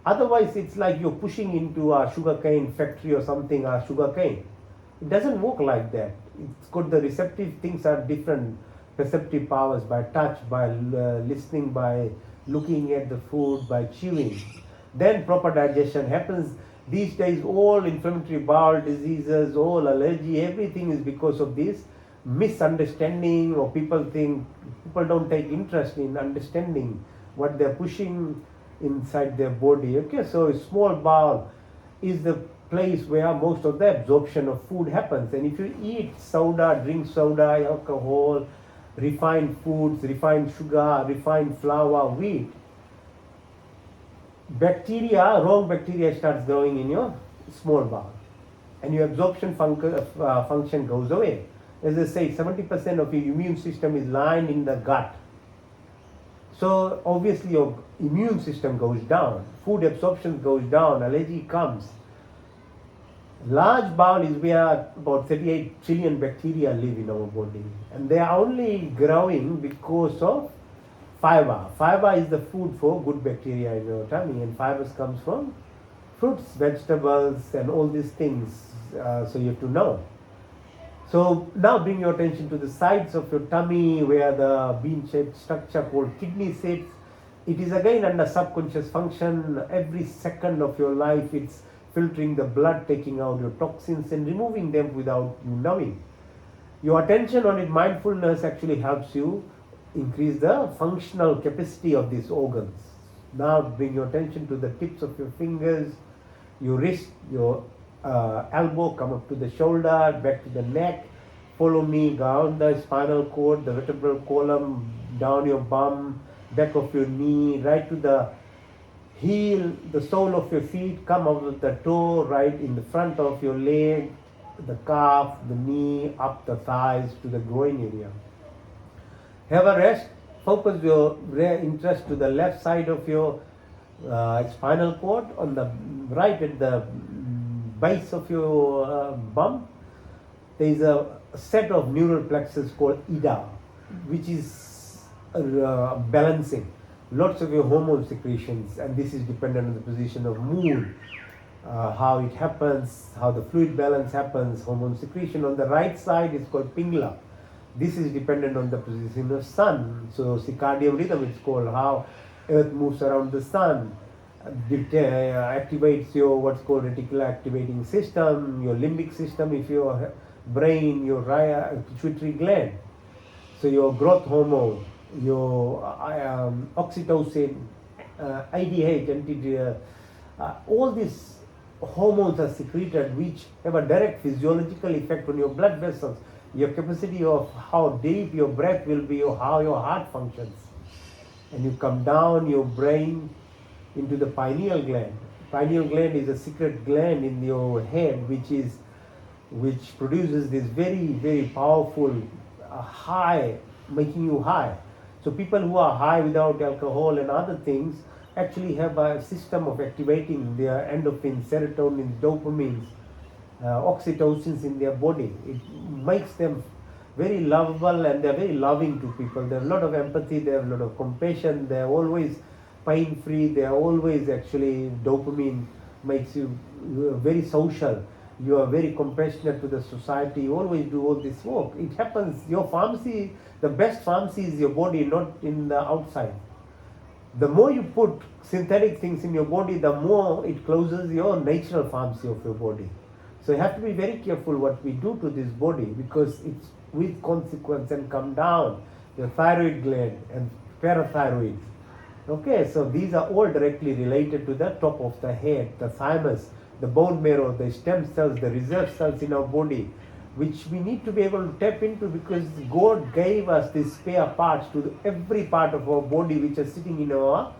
Otherwise, it's like you're pushing into a sugarcane factory or something, a sugarcane. It doesn't work like that. It's got the receptive things are different, perceptive powers by touch, by listening, by looking at the food, by chewing. Then proper digestion happens. These days, all inflammatory bowel diseases, all allergy, everything is because of this misunderstanding, or people don't take interest in understanding what they're pushing inside their body. Okay, so small bowel is the place where most of the absorption of food happens. And if you eat soda, drink soda, alcohol, refined foods, refined sugar, refined flour, wheat, wrong bacteria starts growing in your small bowel, and your absorption function goes away. As I say, 70% of your immune system is lying in the gut. So obviously your immune system goes down, food absorption goes down, allergy comes. Large bowel is where about 38 trillion bacteria live in our body, and they are only growing because of fiber. Fiber is the food for good bacteria in your tummy, and fibers comes from fruits, vegetables, and all these things. So you have to know. So now bring your attention to the sides of your tummy where the bean-shaped structure called kidney sits. It is again under subconscious function. Every second of your life it's filtering the blood, taking out your toxins and removing them without you knowing. Your attention on it, mindfulness, actually helps you increase the functional capacity of these organs. Now bring your attention to the tips of your fingers, your wrist, your elbow, come up to the shoulder, back to the neck. Follow me down the spinal cord, the vertebral column, down your bum, back of your knee, right to the heel, the sole of your feet, come out of the toe, right in the front of your leg, the calf, the knee, up the thighs to the groin area. Have a rest. Focus your interest to the left side of your spinal cord, on the right at the base of your bum. There is a set of neural plexus called Ida, which is balancing lots of your hormone secretions, and this is dependent on the position of moon, how it happens, how the fluid balance happens. Hormone secretion on the right side is called Pingala. This is dependent on the position of sun. So circadian rhythm, it's called, how earth moves around the sun. It activates your what's called reticular activating system, your limbic system, if your brain, your pituitary gland. So your growth hormone, your oxytocin, IDH, all these hormones are secreted, which have a direct physiological effect on your blood vessels, your capacity of how deep your breath will be, or how your heart functions. And you come down your brain into the pineal gland. Pineal gland is a secret gland in your head, which produces this very, very powerful high, making you high. So people who are high without alcohol and other things actually have a system of activating their endorphins, serotonin, dopamines, oxytocins in their body. It makes them very lovable, and they're very loving to people. They have a lot of empathy, they have a lot of compassion, they're always pain-free, they're always actually, dopamine makes you very social. You are very compassionate to the society, you always do all this work. It happens, your pharmacy, the best pharmacy is your body, not in the outside. The more you put synthetic things in your body, the more it closes your natural pharmacy of your body. So you have to be very careful what we do to this body, because it's with consequence and come down your thyroid gland and parathyroids. Okay, so these are all directly related to the top of the head, the thymus, the bone marrow, the stem cells, the reserve cells in our body, which we need to be able to tap into, because God gave us these spare parts to every part of our body which are sitting in our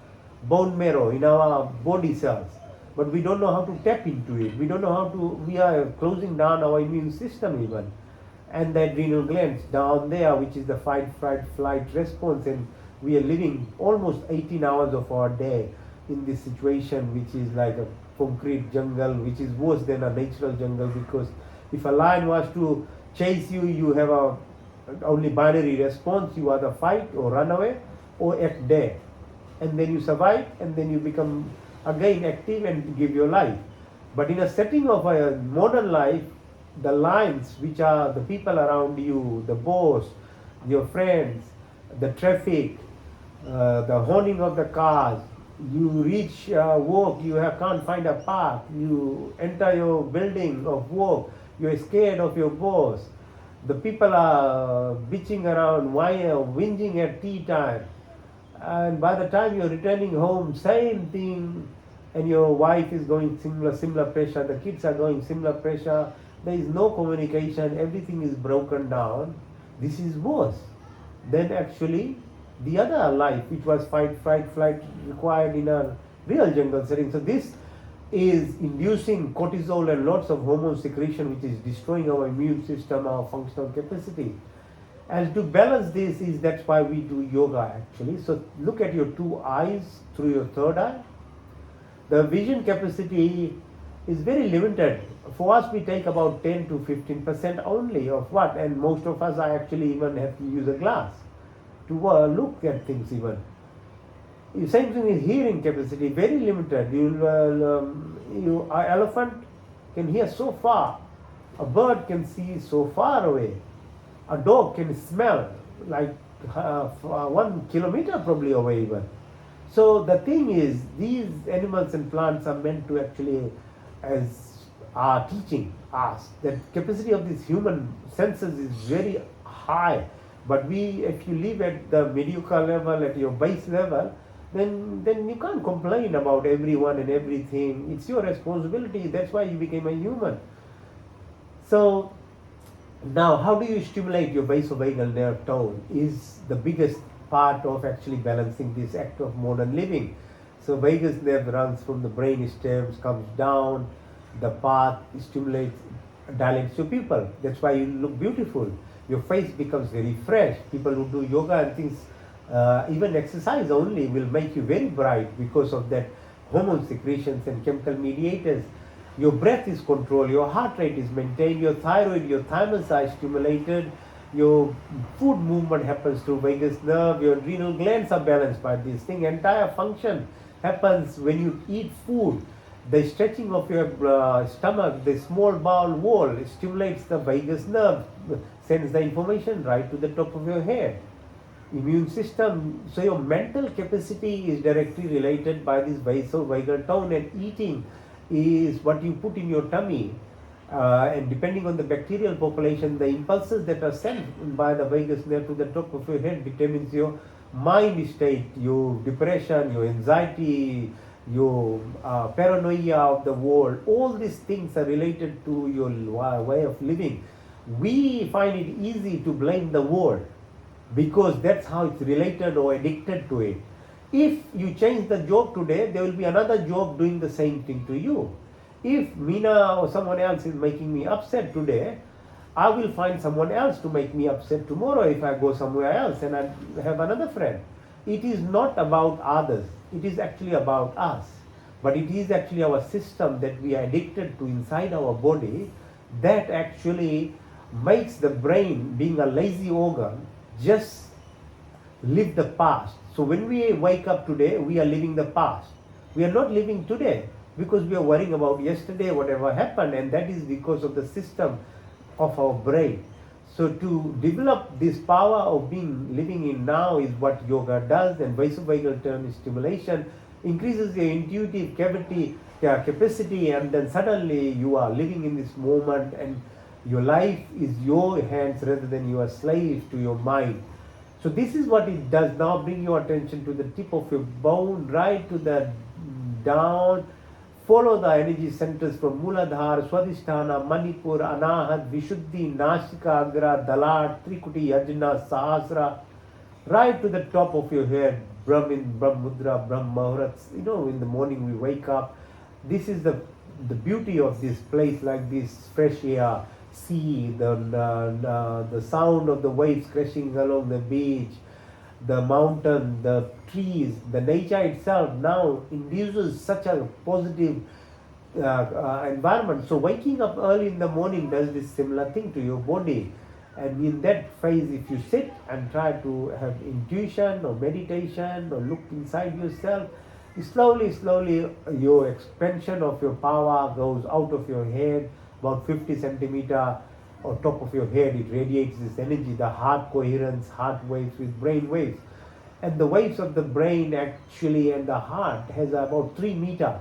bone marrow, in our body cells. But we don't know how to tap into it. We don't know how to, we are closing down our immune system even. And the adrenal glands down there, which is the fight, fright, flight response. And we are living almost 18 hours of our day in this situation, which is like a concrete jungle, which is worse than a natural jungle, because if a lion was to chase you, you have a only binary response. You either fight or run away or act dead. And then you survive, and then you become again active and give your life. But in a setting of a modern life, the lions, which are the people around you, the boss, your friends, the traffic, the horning of the cars, you reach work, you can't find a park, you enter your building of work, you're scared of your boss, the people are bitching around, whinging at tea time, and by the time you're returning home, same thing, and your wife is going similar pressure, the kids are going similar pressure, there is no communication, everything is broken down. This is worse than actually the other life, which was fight, fight, flight, required in a real jungle setting. So this is inducing cortisol and lots of hormone secretion, which is destroying our immune system, our functional capacity. And to balance this is, that's why we do yoga actually. So look at your two eyes through your third eye. The vision capacity is very limited. For us, we take about 10 to 15% only of what, and most of us are actually even have to use a glass to look at things even. The same thing is hearing capacity, very limited. An elephant can hear so far, a bird can see so far away, a dog can smell like 1 kilometer probably away even. So the thing is, these animals and plants are meant to actually, as are teaching us, that capacity of these human senses is very high. But if you live at the mediocre level, at your base level, then you can't complain about everyone and everything. It's your responsibility. That's why you became a human. So now, how do you stimulate your vasovagal nerve tone is the biggest part of actually balancing this act of modern living. So vagus nerve runs from the brain stems, comes down, the path stimulates, dilates your pupil. That's why you look beautiful. Your face becomes very fresh. People who do yoga and things, even exercise only, will make you very bright because of that hormone secretions and chemical mediators. Your breath is controlled, your heart rate is maintained, your thyroid, your thymus are stimulated, your food movement happens through vagus nerve, your adrenal glands are balanced by this thing. Entire function happens when you eat food. The stretching of your stomach, the small bowel wall stimulates the vagus nerve, sends the information right to the top of your head. Immune system, so your mental capacity is directly related by this vasovagal tone, and eating is what you put in your tummy. And depending on the bacterial population, the impulses that are sent by the vagus nerve to the top of your head determines your mind state, your depression, your anxiety, your paranoia of the world. All these things are related to your way of living. We find it easy to blame the world because that's how it's related or addicted to it. If you change the job today, there will be another job doing the same thing to you. If Meena or someone else is making me upset today, I will find someone else to make me upset tomorrow if I go somewhere else and I have another friend. It is not about others. It is actually about us. But it is actually our system that we are addicted to inside our body that actually makes the brain, being a lazy organ, just live the past. So when we wake up today, we are living the past. We are not living today because we are worrying about yesterday, whatever happened, and that is because of the system of our brain. So to develop this power of living in now is what yoga does, and vasovagal tone stimulation increases your intuitive capacity, and then suddenly you are living in this moment and your life is your hands rather than you are slave to your mind. So this is what it does. Now bring your attention to the tip of your bone, right to the down, follow the energy centers from Muladhara, Swadisana, Manipur, Anahat, Vishuddhi, Nashika, Agra, Dalat, Trikuti, Yajna, Sahasra, right to the top of your head, Brahmin, Brahmudra, Brahmahurat. In the morning we wake up. This is the beauty of this place, like this fresh air, sea, the sound of the waves crashing along the beach, the mountain, the trees, the nature itself now induces such a positive environment. So waking up early in the morning does this similar thing to your body. And in that phase, if you sit and try to have intuition or meditation or look inside yourself, slowly your expansion of your power goes out of your head, about 50 centimeter on top of your head. It radiates this energy, the heart coherence, heart waves with brain waves. And the waves of the brain actually and the heart has about 3 meter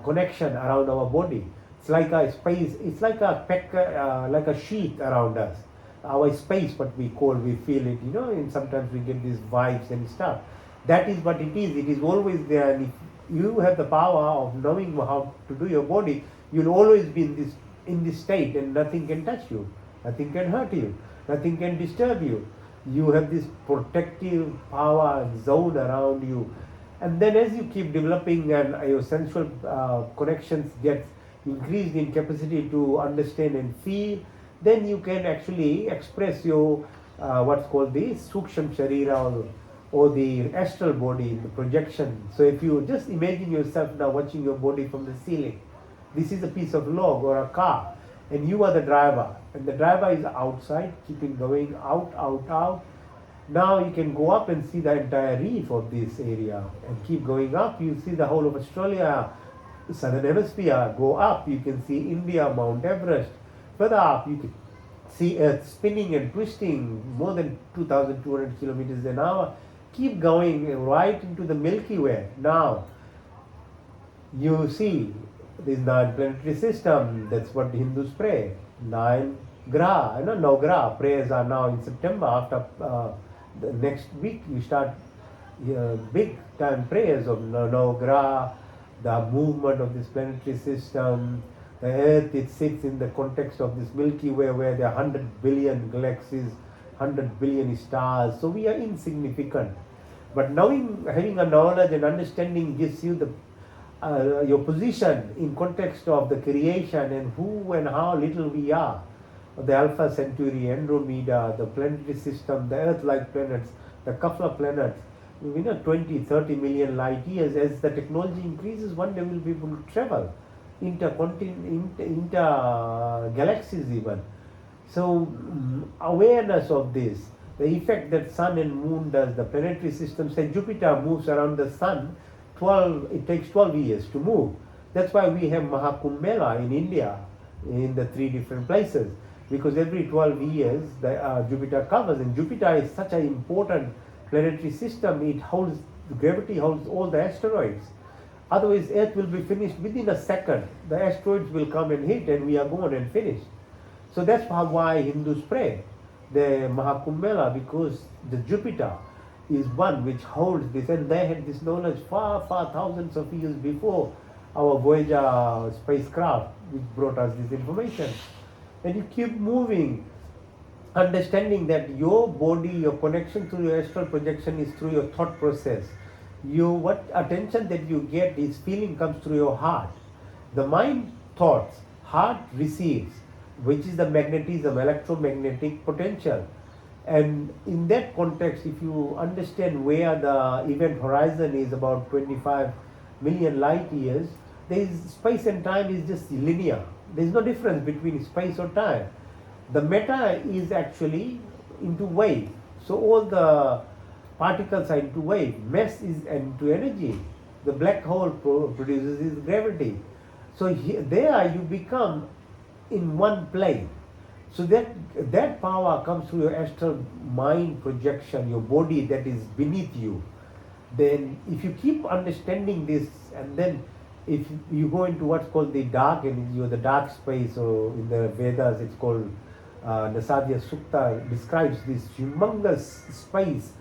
connection around our body. It's like a space, it's like like a sheet around us. Our space, what we call, we feel it, and sometimes we get these vibes and stuff. That is what it is. It is always there. And if you have the power of knowing how to do your body, you'll always be in this state, and nothing can touch you, nothing can hurt you, nothing can disturb you. You have this protective power zone around you. And then as you keep developing and your sensual connections get increased in capacity to understand and feel, then you can actually express your what's called the Suksham Sharira or the astral body, the projection. So if you just imagine yourself now watching your body from the ceiling, this is a piece of log or a car, and you are the driver, and the driver is outside, keeping going out. Now you can go up and see the entire reef of this area, and keep going up, you see the whole of Australia, southern hemisphere. Go up, you can see India, Mount Everest. Further up, you can see Earth spinning and twisting more than 2,200 kilometers an hour. Keep going right into the Milky Way. Now you see this 9 planetary system. That's what the Hindus pray. 9 Graha, Navgraha prayers are now in September. After the next week, you start big time prayers of Navgraha, the movement of this planetary system. The Earth, it sits in the context of this Milky Way, where there are 100 billion galaxies, 100 billion stars. So we are insignificant. But having a knowledge and understanding gives you your position in context of the creation and who and how little we are. The Alpha Centauri, Andromeda, the planetary system, the Earth-like planets, the Kepler planets, 20, 30 million light years. As the technology increases, one day we'll be able to travel inter galaxies even. So awareness of this, the effect that sun and moon does, the planetary system, say Jupiter moves around the sun, it takes 12 years to move. That's why we have Mahakumbh Mela in India, in the 3 different places, because every 12 years Jupiter covers, and Jupiter is such an important planetary system. It holds, gravity holds all the asteroids. Otherwise Earth will be finished within a second. The asteroids will come and hit and we are gone and finished. So that's why Hindus pray the Mahakumbh Mela, because the Jupiter is one which holds this, and they had this knowledge far thousands of years before our Voyager spacecraft, which brought us this information. And you keep moving, understanding that your body, your connection to your astral projection is through your thought process. What attention that you get, is feeling comes through your heart. The mind thoughts, heart receives, which is the magnetism, electromagnetic potential. And in that context, if you understand where the event horizon is, about 25 million light years, space and time is just linear. There is no difference between space or time. The matter is actually into wave. So all the particles are into wave. Mass is into energy. The black hole produces is gravity. So there you become in one plane. So that power comes through your astral mind projection, your body that is beneath you. Then if you keep understanding this, and then if you go into what's called the dark energy or the dark space, or in the Vedas it's called Nasadya Sukta, describes this humongous space,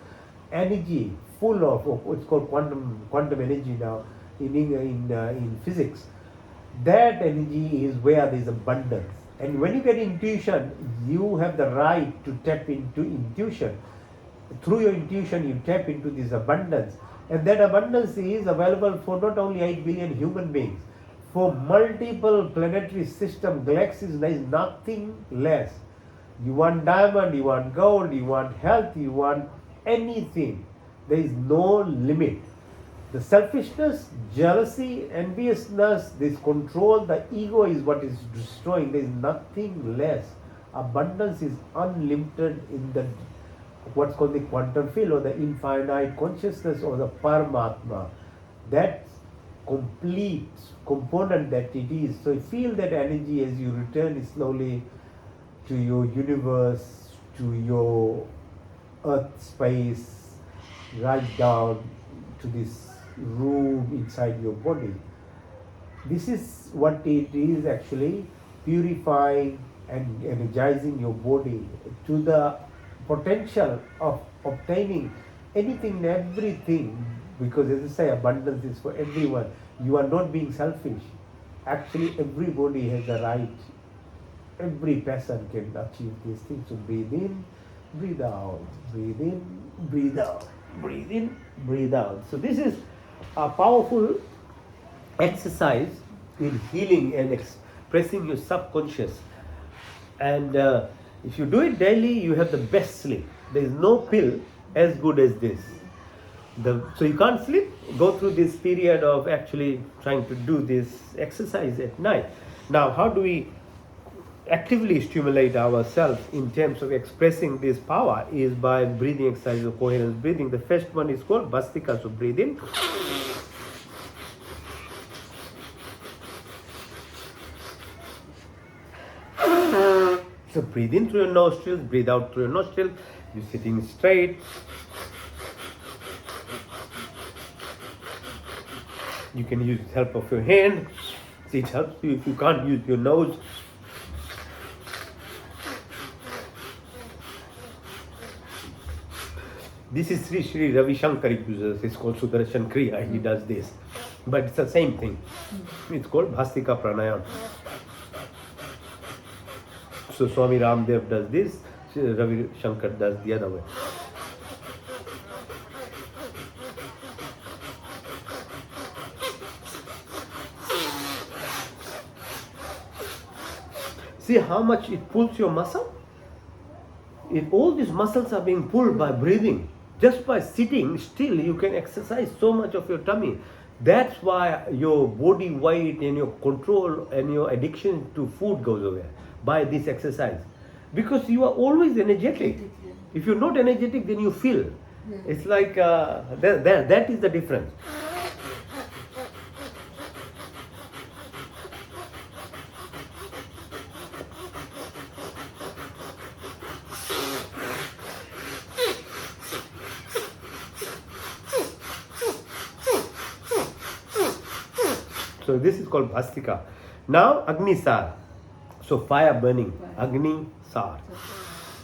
energy full of what's called quantum energy now, in physics. That energy is where there is abundance. And when you get intuition, you have the right to tap into intuition. Through your intuition, you tap into this abundance. And that abundance is available for not only 8 billion human beings, for multiple planetary system, galaxies. There is nothing less. You want diamond, you want gold, you want health, you want anything. There is no limit. The selfishness, jealousy, enviousness, this control, the ego is what is destroying. There is nothing less. Abundance is unlimited in the what's called the quantum field, or the infinite consciousness, or the Paramatma. That complete component that it is. So you feel that energy as you return slowly to your universe, to your earth space, right down to this room inside your body. This is what it is actually, purifying and energizing your body to the potential of obtaining anything and everything, because as I say, abundance is for everyone. You are not being selfish. Actually, everybody has a right. Every person can achieve these things. So breathe in, breathe out, breathe in, breathe out, breathe in, breathe out. So this is a powerful exercise in healing and expressing your subconscious. And if you do it daily, you have the best sleep. There is no pill as good as this. So you can't sleep, go through this period of actually trying to do this exercise at night. Now, how do we actively stimulate ourselves in terms of expressing this power? Is by breathing exercise of coherence breathing. The first one is called Vastika. So breathe in. So breathe in through your nostrils, breathe out through your nostrils. You're sitting straight. You can use the help of your hand. It helps you if you can't use your nose. This is Sri Ravi Shankar uses. It's called Sudarshan Kriya. He does this. But it's the same thing. It's called Vastika Pranaya. So Swami Ramdev does this, Ravi Shankar does the other way. See how much it pulls your muscle? All these muscles are being pulled by breathing. Just by sitting still, you can exercise so much of your tummy. That's why your body weight and your control and your addiction to food goes away by this exercise. Because you are always energetic. If you're not energetic, then you feel. It's like, that is the difference. So this is called Vastika. Now Agni Sar. So fire burning. Agni Sar.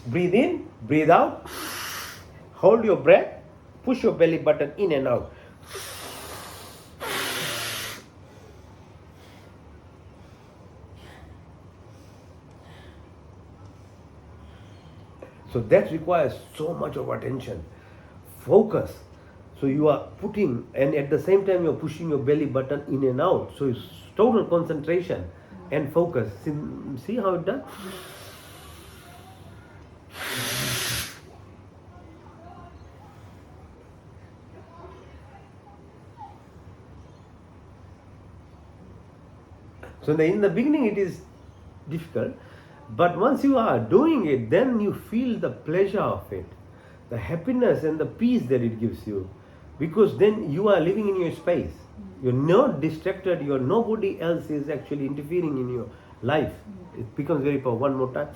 Breathe in, breathe out. Hold your breath. Push your belly button in and out. So that requires so much of attention. Focus. So you are putting, and at the same time you are pushing your belly button in and out. So it's total concentration and focus. See how it does? So in the beginning it is difficult, but once you are doing it, then you feel the pleasure of it, the happiness and the peace that it gives you. Because then you are living in your space. You're not distracted, nobody else is actually interfering in your life. It becomes very powerful. One more time.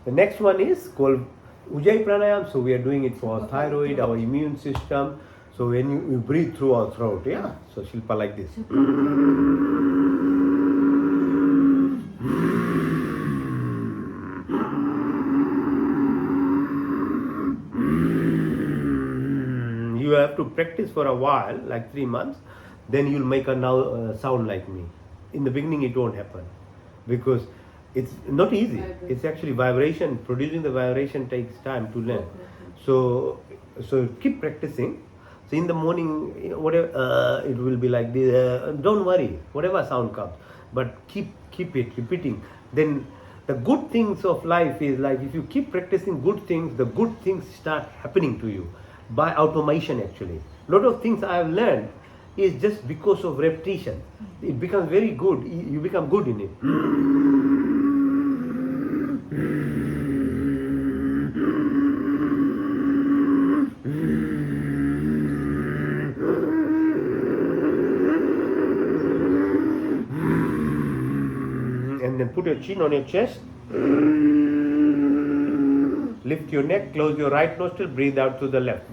The next one is called Ujjayi Pranayam. So we are doing it for our thyroid, our immune system. So when you breathe through our throat, yeah. So Shilpa like this. You have to practice for a while, like 3 months, then you'll make a now sound like me. In the beginning, it won't happen because it's not easy. It's actually vibration. Producing the vibration takes time to learn. So keep practicing. So in the morning, whatever it will be like this. Don't worry, whatever sound comes, but keep it repeating. Then the good things of life is like if you keep practicing good things, the good things start happening to you by automation. Actually, a lot of things I have learned is just because of repetition. It becomes very good. You become good in it. And then put your chin on your chest. Lift your neck, close your right nostril, breathe out to the left.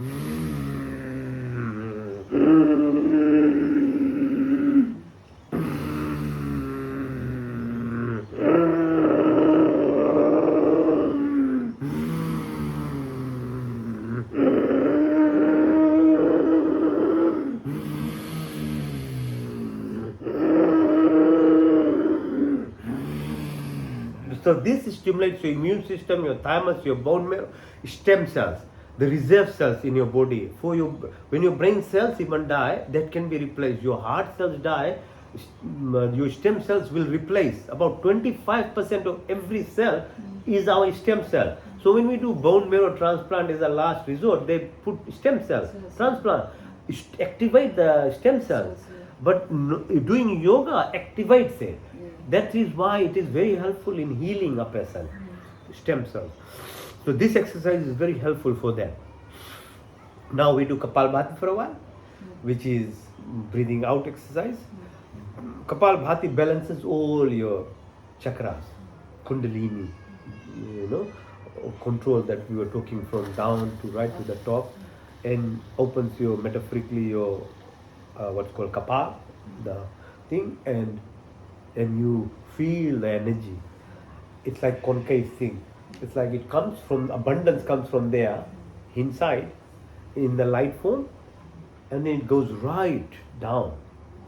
So this stimulates your immune system, your thymus, your bone marrow, stem cells, the reserve cells in your body. When your brain cells even die, that can be replaced. Your heart cells die, your stem cells will replace. About 25% of every cell is our stem cell. So when we do bone marrow transplant as a last resort, they put stem cells, transplant, activate the stem cells. But doing yoga activates it. That is why it is very helpful in healing a person, stem cells. So this exercise is very helpful for them. Now we do Kapalbhati for a while, which is breathing out exercise. Kapalbhati balances all your chakras, Kundalini, control that we were talking from down to right to the top, and opens your metaphorically your what's called Kapal, the thing, and you feel the energy. It's like concave thing. It's like it comes from, abundance comes from there, inside, in the light form, and then it goes right down.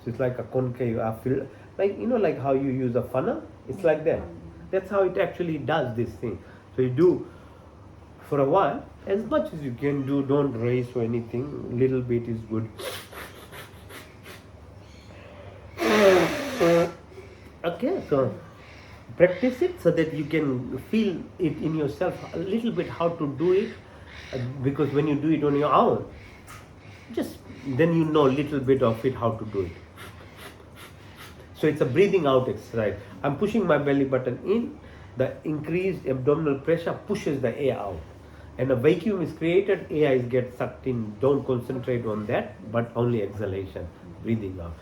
So it's like a concave, I feel, like, like how you use a funnel, it's like that. That's how it actually does this thing. So you do for a while, as much as you can do, don't race or anything, little bit is good. Okay, so practice it so that you can feel it in yourself a little bit how to do it, because when you do it on your own, just then you know a little bit of it how to do it. So it's a breathing out exercise. I'm pushing my belly button in, the increased abdominal pressure pushes the air out, and a vacuum is created, air gets sucked in. Don't concentrate on that, but only exhalation, breathing out.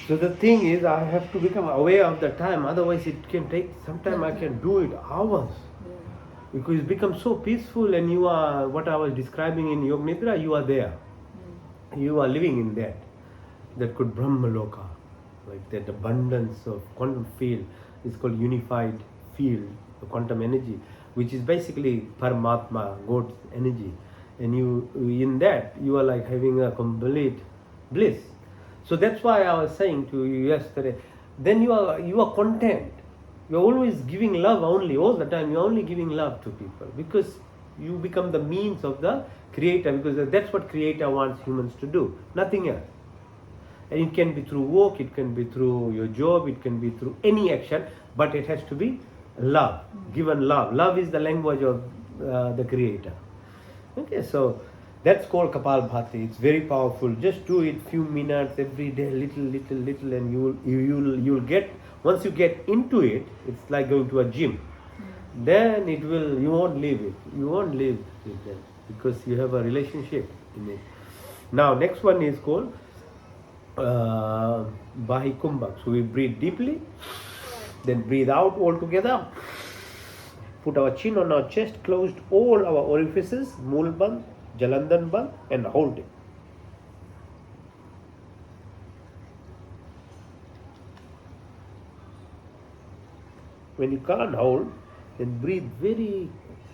So the thing is, I have to become aware of the time. Otherwise, it can take. Sometimes I can do it hours because it becomes so peaceful, and you are what I was describing in Yoga Nidra. You are there. You are living in that could Brahmaloka, like that abundance of quantum field is called unified field, the quantum energy, which is basically Paramatma, God's energy, and you in that you are like having a complete bliss. So that's why I was saying to you yesterday. Then you are content. You're always giving love only all the time. You're only giving love to people because you become the means of the Creator, because that's what Creator wants humans to do, nothing else. And it can be through work, it can be through your job, it can be through any action, but it has to be love, given love. Love is the language of the Creator. Okay, so that's called Kapalbhati. It's very powerful. Just do it few minutes every day, little, and you'll get. Once you get into it, it's like going to a gym. Then you won't leave it. You won't leave it then because you have a relationship in it. Now, next one is called Bahi Kumbhak. So we breathe deeply, then breathe out all together. Put our chin on our chest, closed all our orifices, Mool Bandh, Jalandhar Bandh, and hold it. When you can't hold, then breathe very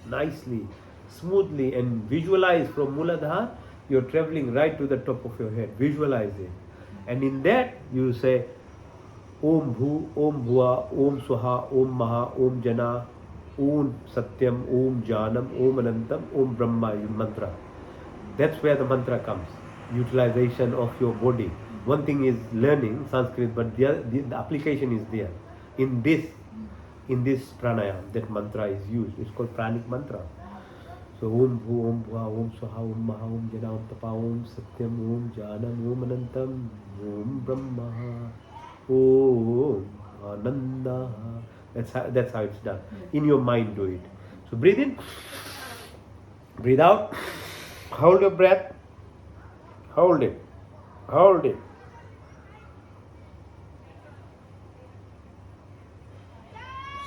nicely, smoothly, and visualize from Mooladhara, you're traveling right to the top of your head. Visualize it. And in that, you say, Om Bhu, Om Bhuva, Om Swaha, Om Maha, Om Jana, Om Satyam, Om Janam, Om Anantam, Om Brahma mantra. That's where the mantra comes. Utilization of your body. One thing is learning Sanskrit, but the application is there. In this pranayam, that mantra is used. It's called Pranic Mantra. So Om Bhu, Om Bhuva, Om Swaha, Om Maha, Om Jana, Om Tapa, Om Satyam, Om Janam, Om Anantam, Om Brahma, Om Ananda. That's how it's done. In your mind, do it. So breathe in, breathe out, hold your breath, hold it, hold it.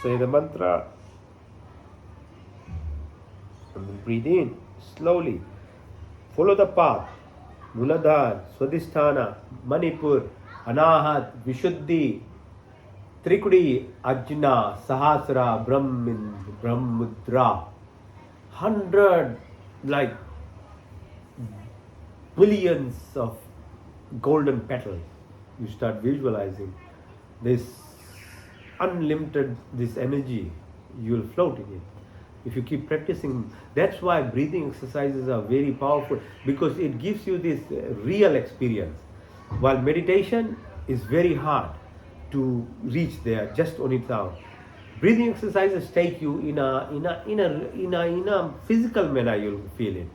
Say the mantra. And then breathe in slowly. Follow the path. Muladhara, Swadisana, Manipur, Anahat, Vishuddhi, Trikudi, Ajna, Sahasra, Brahmudra. 100 like billions of golden petals. You start visualizing this unlimited, this energy, you'll float in it. If you keep practicing, that's why breathing exercises are very powerful, because it gives you this real experience. While meditation is very hard to reach there just on its own. Breathing exercises take you in a physical manner, you'll feel it.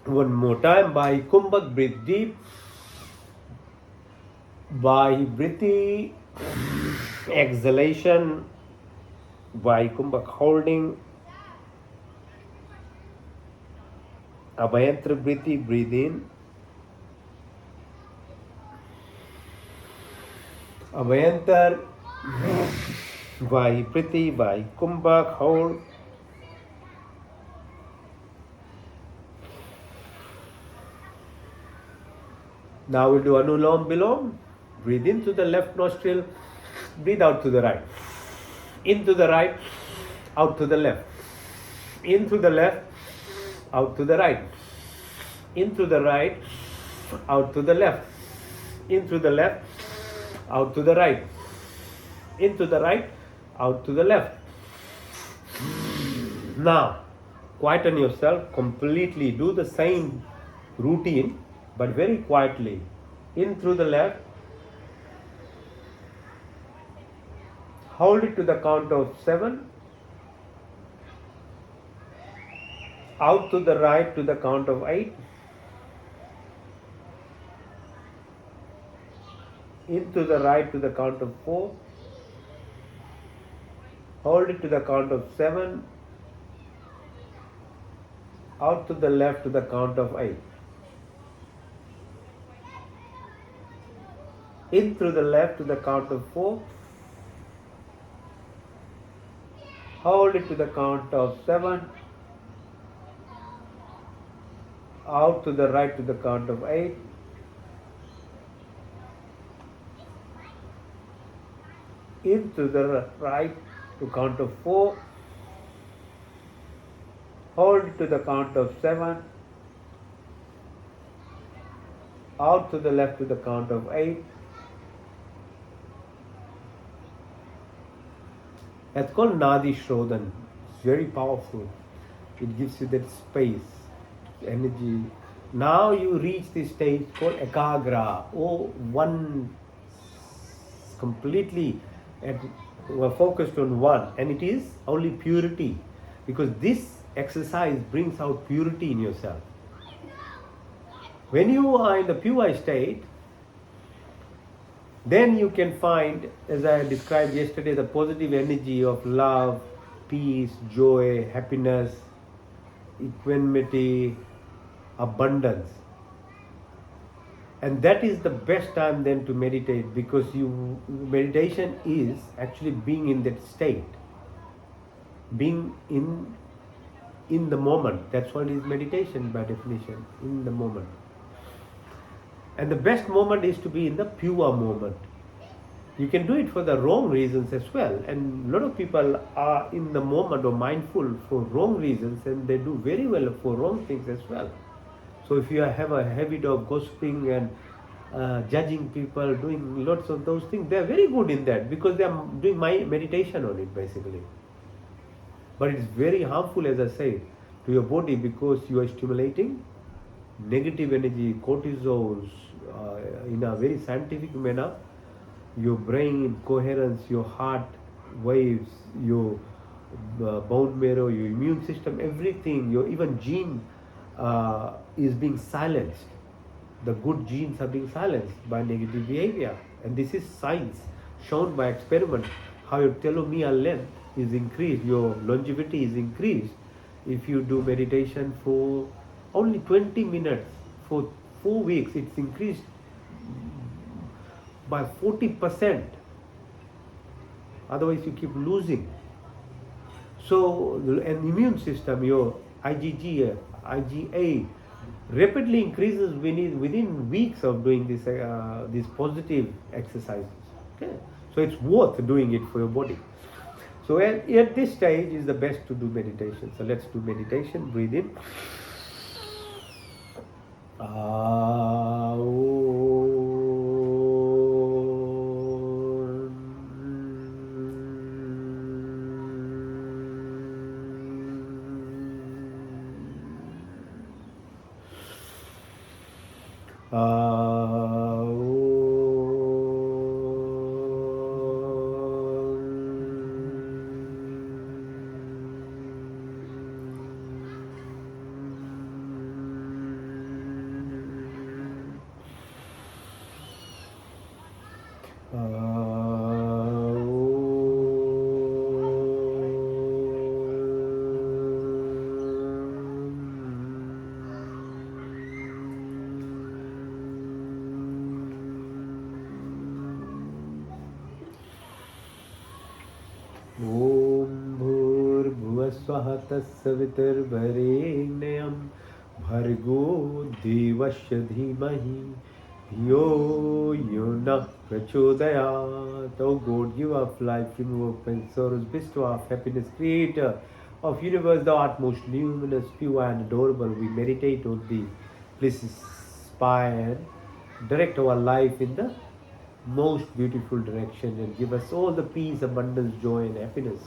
One more time, by Kumbhak, breathe deep. By Vritti, exhalation. By Kumbhak, holding. Abhayantra Vritti, breathe in. Abhayantar. By Vritti, by Kumbhak, hold. Now we'll do Anulom Bilom. Breathe into the left nostril, breathe out to the right. Into the right, out to the left. Into the left, out to the right. Into the right, out to the left. Into the left, out to the right. Into the right, out to the left. Now, quieten yourself completely. Do the same routine, but very quietly. In through the left, hold it to the count of 7, out to the right to the count of 8, In to the right to the count of 4. Hold it to the count of 7. Out to the left to the count of 8. In through the left to the count of 4. Hold it to the count of 7. Out to the right to the count of 8. In to the right to count of 4. Hold it to the count of 7. Out to the left to the count of 8. That's called Nadi Shrodhan. It's very powerful. It gives you that space, energy. Now you reach this stage called Ekagra. One completely focused on one. And it is only purity. Because this exercise brings out purity in yourself. When you are in the pure state, then you can find, as I described yesterday, the positive energy of love, peace, joy, happiness, equanimity, abundance. And that is the best time then to meditate, because meditation is actually being in that state, being in the moment. That's what is meditation by definition, in the moment. And the best moment is to be in the pure moment. You can do it for the wrong reasons as well. And a lot of people are in the moment or mindful for wrong reasons, and they do very well for wrong things as well. So if you have a habit of gossiping and judging people, doing lots of those things, they are very good in that because they are doing my meditation on it basically. But it's very harmful, as I say, to your body, because you are stimulating negative energy, cortisols, in a very scientific manner. Your brain coherence, your heart waves, your bone marrow, your immune system, everything, your even gene is being silenced. The good genes are being silenced by negative behavior. And this is science shown by experiment, how your telomere length is increased, your longevity is increased if you do meditation for only 20 minutes for 4 weeks. It's increased by 40%. Otherwise you keep losing. So an immune system, your IgG, IgA, rapidly increases within weeks of doing these positive exercises. Okay, so it's worth doing it for your body. So at this stage is the best to do meditation. So let's do meditation. Breathe in. तत्सवितुर्वरेण्यं भर्गो देवस्य धीमहि धियो यो नः प्रचोदयात्. O God, giver of life, remover of pain, sorrows, bestower of happiness, creator of universe, thou art most luminous, pure and adorable. We meditate on thee. Please inspire, direct our life in the most beautiful direction and give us all the peace, abundance, joy and happiness.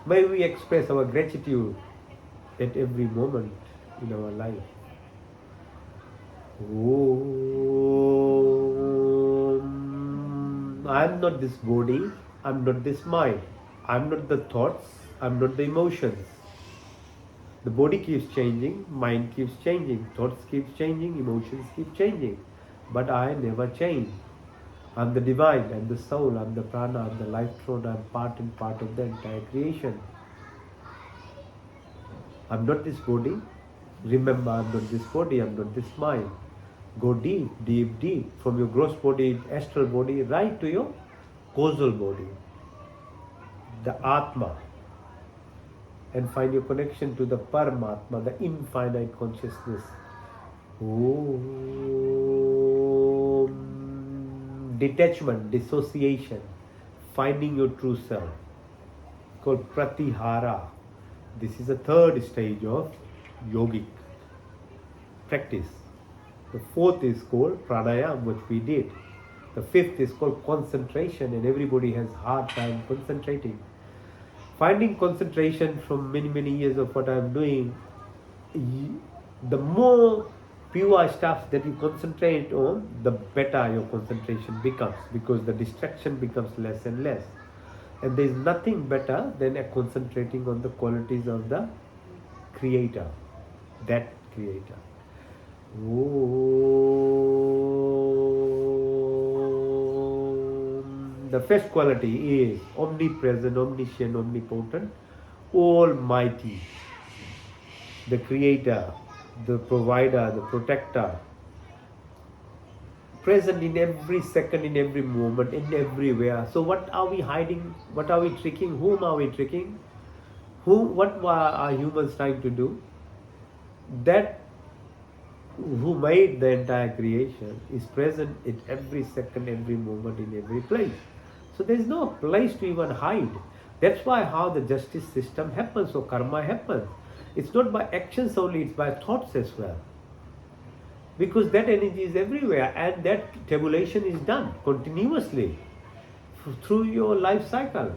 May we express our gratitude at every moment in our life. I am not this body, I am not this mind, I am not the thoughts, I am not the emotions. The body keeps changing, mind keeps changing, thoughts keep changing, emotions keep changing, but I never change. I'm the divine, I'm the soul, I'm the prana, I'm the life throne, I'm part and part of the entire creation. I'm not this body. Remember, I'm not this body, I'm not this mind. Go deep, deep, deep, from your gross body, astral body, right to your causal body, the Atma, and find your connection to the Paramatma, the infinite consciousness. Detachment, dissociation, finding your true self, called Pratihara. This is the third stage of yogic practice. The fourth is called pranayam, which we did. The fifth is called concentration, and everybody has hard time concentrating. Finding concentration from many, many years of what I'm doing, the more pure stuff that you concentrate on, the better your concentration becomes, because the distraction becomes less and less. And there is nothing better than concentrating on the qualities of the Creator, that Creator. The first quality is omnipresent, omniscient, omnipotent, almighty, the Creator, the provider, the protector, present in every second, in every moment, in everywhere. So what are we hiding? What are we tricking? Whom are we tricking? What are humans trying to do? That who made the entire creation is present in every second, every moment, in every place. So there is no place to even hide. That's why how the justice system happens, or karma happens. It's not by actions only, it's by thoughts as well. Because that energy is everywhere, and that tabulation is done continuously through your life cycle.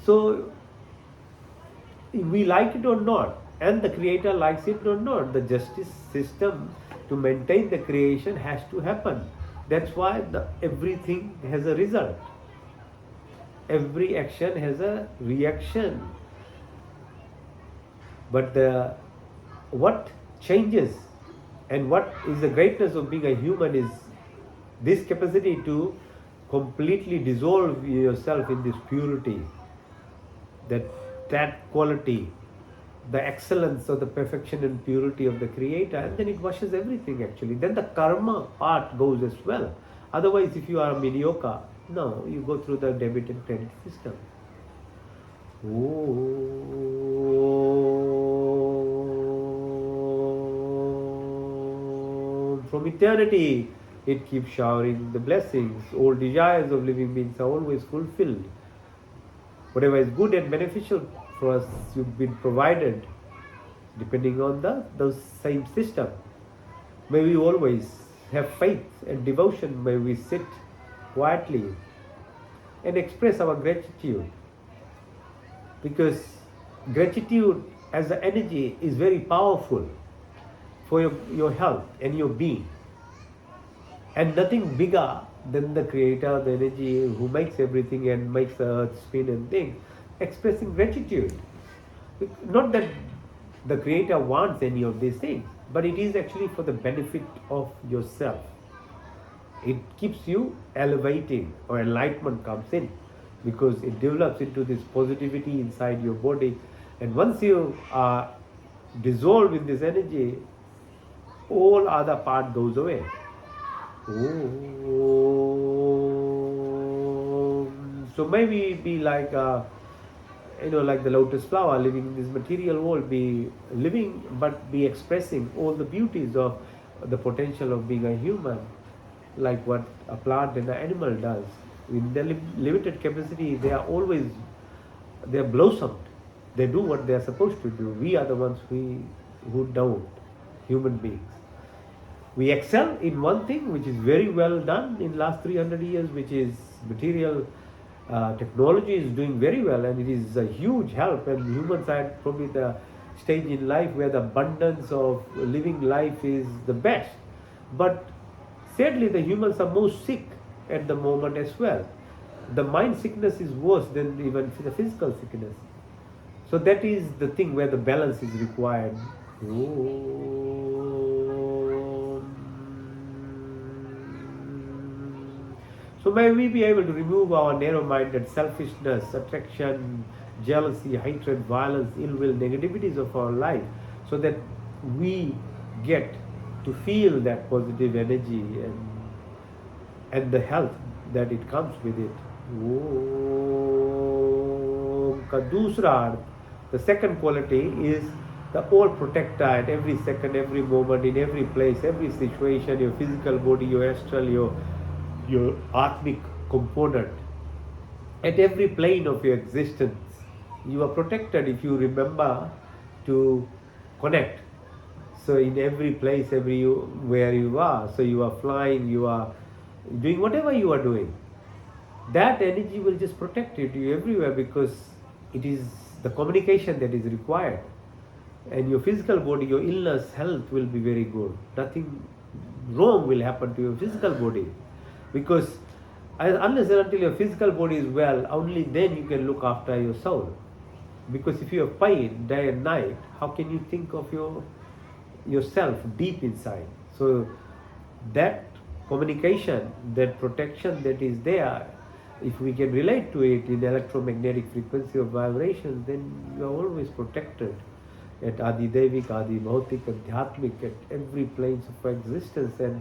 So we like it or not, and the Creator likes it or not, the justice system to maintain the creation has to happen. That's why everything has a result. Every action has a reaction. But what changes and what is the greatness of being a human is this capacity to completely dissolve yourself in this purity, that quality, the excellence of the perfection and purity of the Creator, and then it washes everything actually. Then the karma part goes as well. Otherwise, if you are mediocre, no, you go through the debit and credit system. From eternity, it keeps showering the blessings. All desires of living beings are always fulfilled. Whatever is good and beneficial for us, you've been provided, depending on those same system. May we always have faith and devotion. May we sit quietly and express our gratitude, because gratitude as an energy is very powerful for your health and your being, and nothing bigger than the Creator, the energy who makes everything and makes the earth spin and things, expressing gratitude. Not that the Creator wants any of these things, but it is actually for the benefit of yourself. It keeps you elevating, or enlightenment comes in, because it develops into this positivity inside your body. And once you are dissolved in this energy, all other part goes away. So maybe be like like the lotus flower, living in this material world, be living but be expressing all the beauties of the potential of being a human, like what a plant and an animal does. In their limited capacity, they are blossomed. They do what they are supposed to do. We are the ones who don't, human beings. We excel in one thing which is very well done in last 300 years, which is material technology is doing very well, and it is a huge help. And humans are at probably the stage in life where the abundance of living life is the best. But sadly, the humans are most sick at the moment as well. The mind sickness is worse than even the physical sickness. So that is the thing where the balance is required. So may we be able to remove our narrow-minded selfishness, attraction, jealousy, hatred, violence, ill will, negativities of our life, so that we get to feel that positive energy and the health that it comes with it. Om ka dusra arth, the second quality is the all protector at every second, every moment, in every place, every situation, your physical body, your astral, your atmic component, at every plane of your existence. You are protected if you remember to connect. So in every place, where you are, so you are flying, you are doing whatever you are doing, that energy will just protect you everywhere, because it is the communication that is required. And your physical body, your illness, health will be very good. Nothing wrong will happen to your physical body, because unless and until your physical body is well, only then you can look after your soul. Because if you have pain day and night, how can you think of yourself deep inside? So that communication, that protection that is there, if we can relate to it in electromagnetic frequency of vibrations, then you are always protected at Adi Devik, Adi Bhautik, Adhyatmik, at every planes of existence. And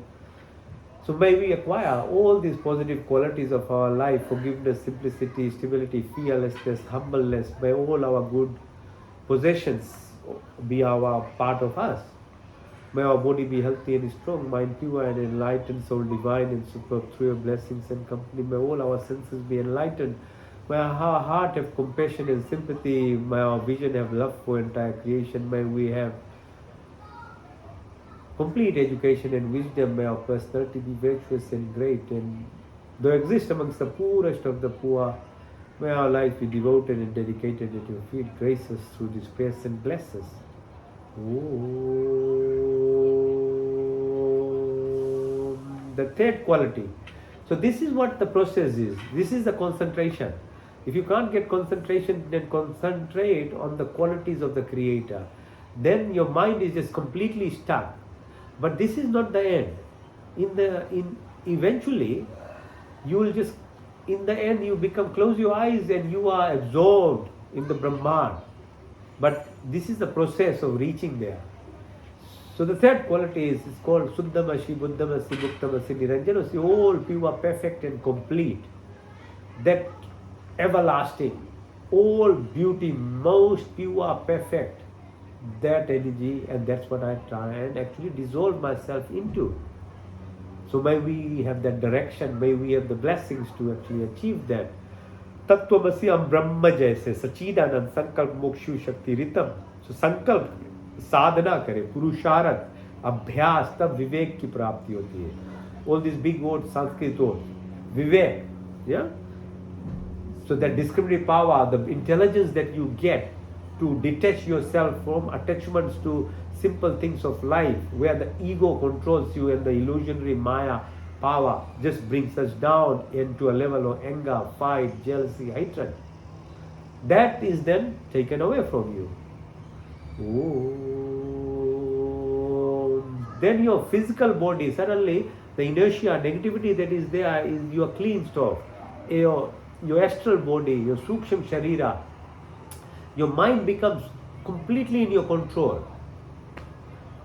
so may we acquire all these positive qualities of our life: forgiveness, simplicity, stability, fearlessness, humbleness. May all our good possessions be our part of us. May our body be healthy and strong, mind pure and enlightened, soul divine and superb through your blessings and company. May all our senses be enlightened. May our heart have compassion and sympathy. May our vision have love for entire creation. May we have complete education and wisdom. May our personality be virtuous and great, and though exist amongst the poorest of the poor, may our life be devoted and dedicated at your feet. Grace us through this grace and bless us. The third quality. So this is what the process is. This is the concentration. If you can't get concentration, then concentrate on the qualities of the Creator. Then your mind is just completely stuck. But this is not the end. Eventually, you will just, in the end, you close your eyes and you are absorbed in the Brahman. But this is the process of reaching there. So the third quality is called Suddhamasi, Buddhamasi, Muktamasi, Niranjanasi, all pure, perfect and complete. That everlasting, all beauty, most pure, perfect, that energy, and that's what I try and actually dissolve myself into. So may we have that direction, may we have the blessings to actually achieve that. Tattvamasi am Brahma jaise, Sachidanand, Sankalp, Mokshu, Shakti, Ritam. So Sankalp, sadhana kare, Purusharat, Abhyas, tab Vivek ki prapti hoti hai. All these big words, Sanskrit words. Vivek, yeah? So that discriminative power, the intelligence that you get to detach yourself from attachments to simple things of life, where the ego controls you and the illusionary Maya power just brings us down into a level of anger, fight, jealousy, hatred. That is then taken away from you. Then your physical body, suddenly the inertia, negativity that is there, is you are cleansed off. Your astral body, your Suksham Sharira, your mind becomes completely in your control.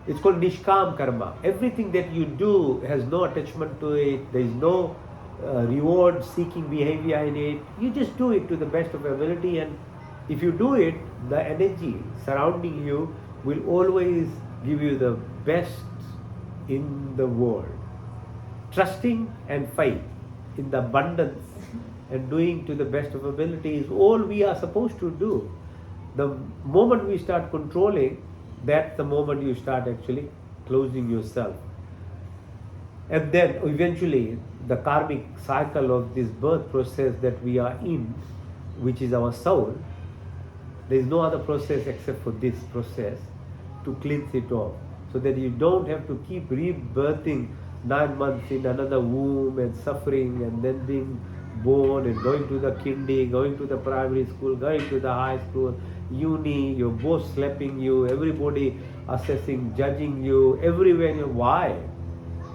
It's called Nishkam Karma. Everything that you do has no attachment to it. There is no reward seeking behavior in it. You just do it to the best of your ability, and if you do it, the energy surrounding you will always give you the best in the world. Trusting and faith in the abundance and doing to the best of ability is all we are supposed to do. The moment we start controlling, that's the moment you start actually closing yourself. And then eventually the karmic cycle of this birth process that we are in, which is our soul, there is no other process except for this process to cleanse it off, so that you don't have to keep rebirthing 9 months in another womb and suffering, and then being born and going to the kindi, going to the primary school, going to the high school, uni, your boss slapping you, everybody assessing, judging you, everywhere. Why?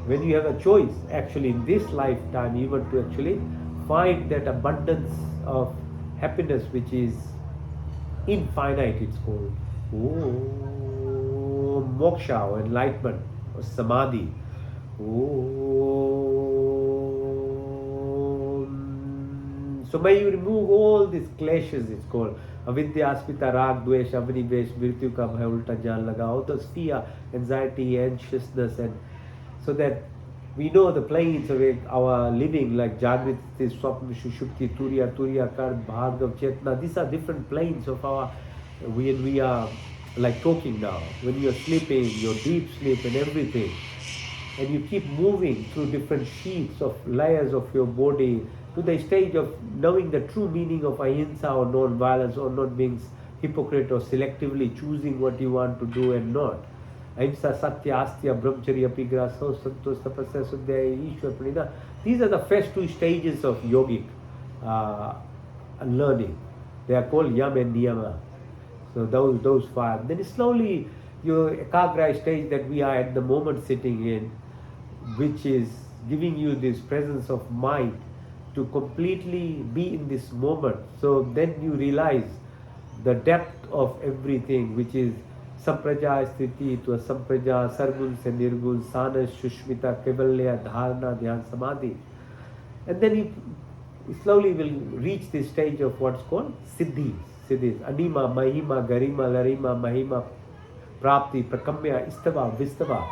when you have a choice, actually in this lifetime, even to actually find that abundance of happiness which is infinite, it's called moksha or enlightenment or samadhi. So may you remove all these clashes, it's called avidya, aspita, rag, dvesh, avnivesh, mrityu ka bhaya, ulta jaan laga, all those fear, anxiety, anxiousness, and so that we know the planes of our living, like Jagriti, Swapna, Shushupti, Turiya, Kard, Bhargav, Chetna. These are different planes of our, when we are like talking now, when you're sleeping, your deep sleep and everything, and you keep moving through different sheets of layers of your body to the stage of knowing the true meaning of ahimsa or non-violence, or not being hypocrite or selectively choosing what you want to do and not. Ahimsa, Satya, Astya, Brahmacharya, Apigraha, Santosh, Tapasya, Swadhyaya, Ishwar, Pranidhana. These are the first two stages of yogic learning. They are called Yam and Niyama. So those five. Then slowly your Ekagra stage that we are at the moment sitting in, which is giving you this presence of mind to completely be in this moment. So then you realize the depth of everything, which is Sampraja, Sthiti, to Sampraja, Sargun, Nirgun, Sana, Shushmita, Kevalya, Dharana, Dhyan, Samadhi. And then you slowly will reach this stage of what's called Siddhis. Siddhis. Anima, Mahima, Garima, Larima, Mahima, Prapti, Prakamya, Istava, Vistava.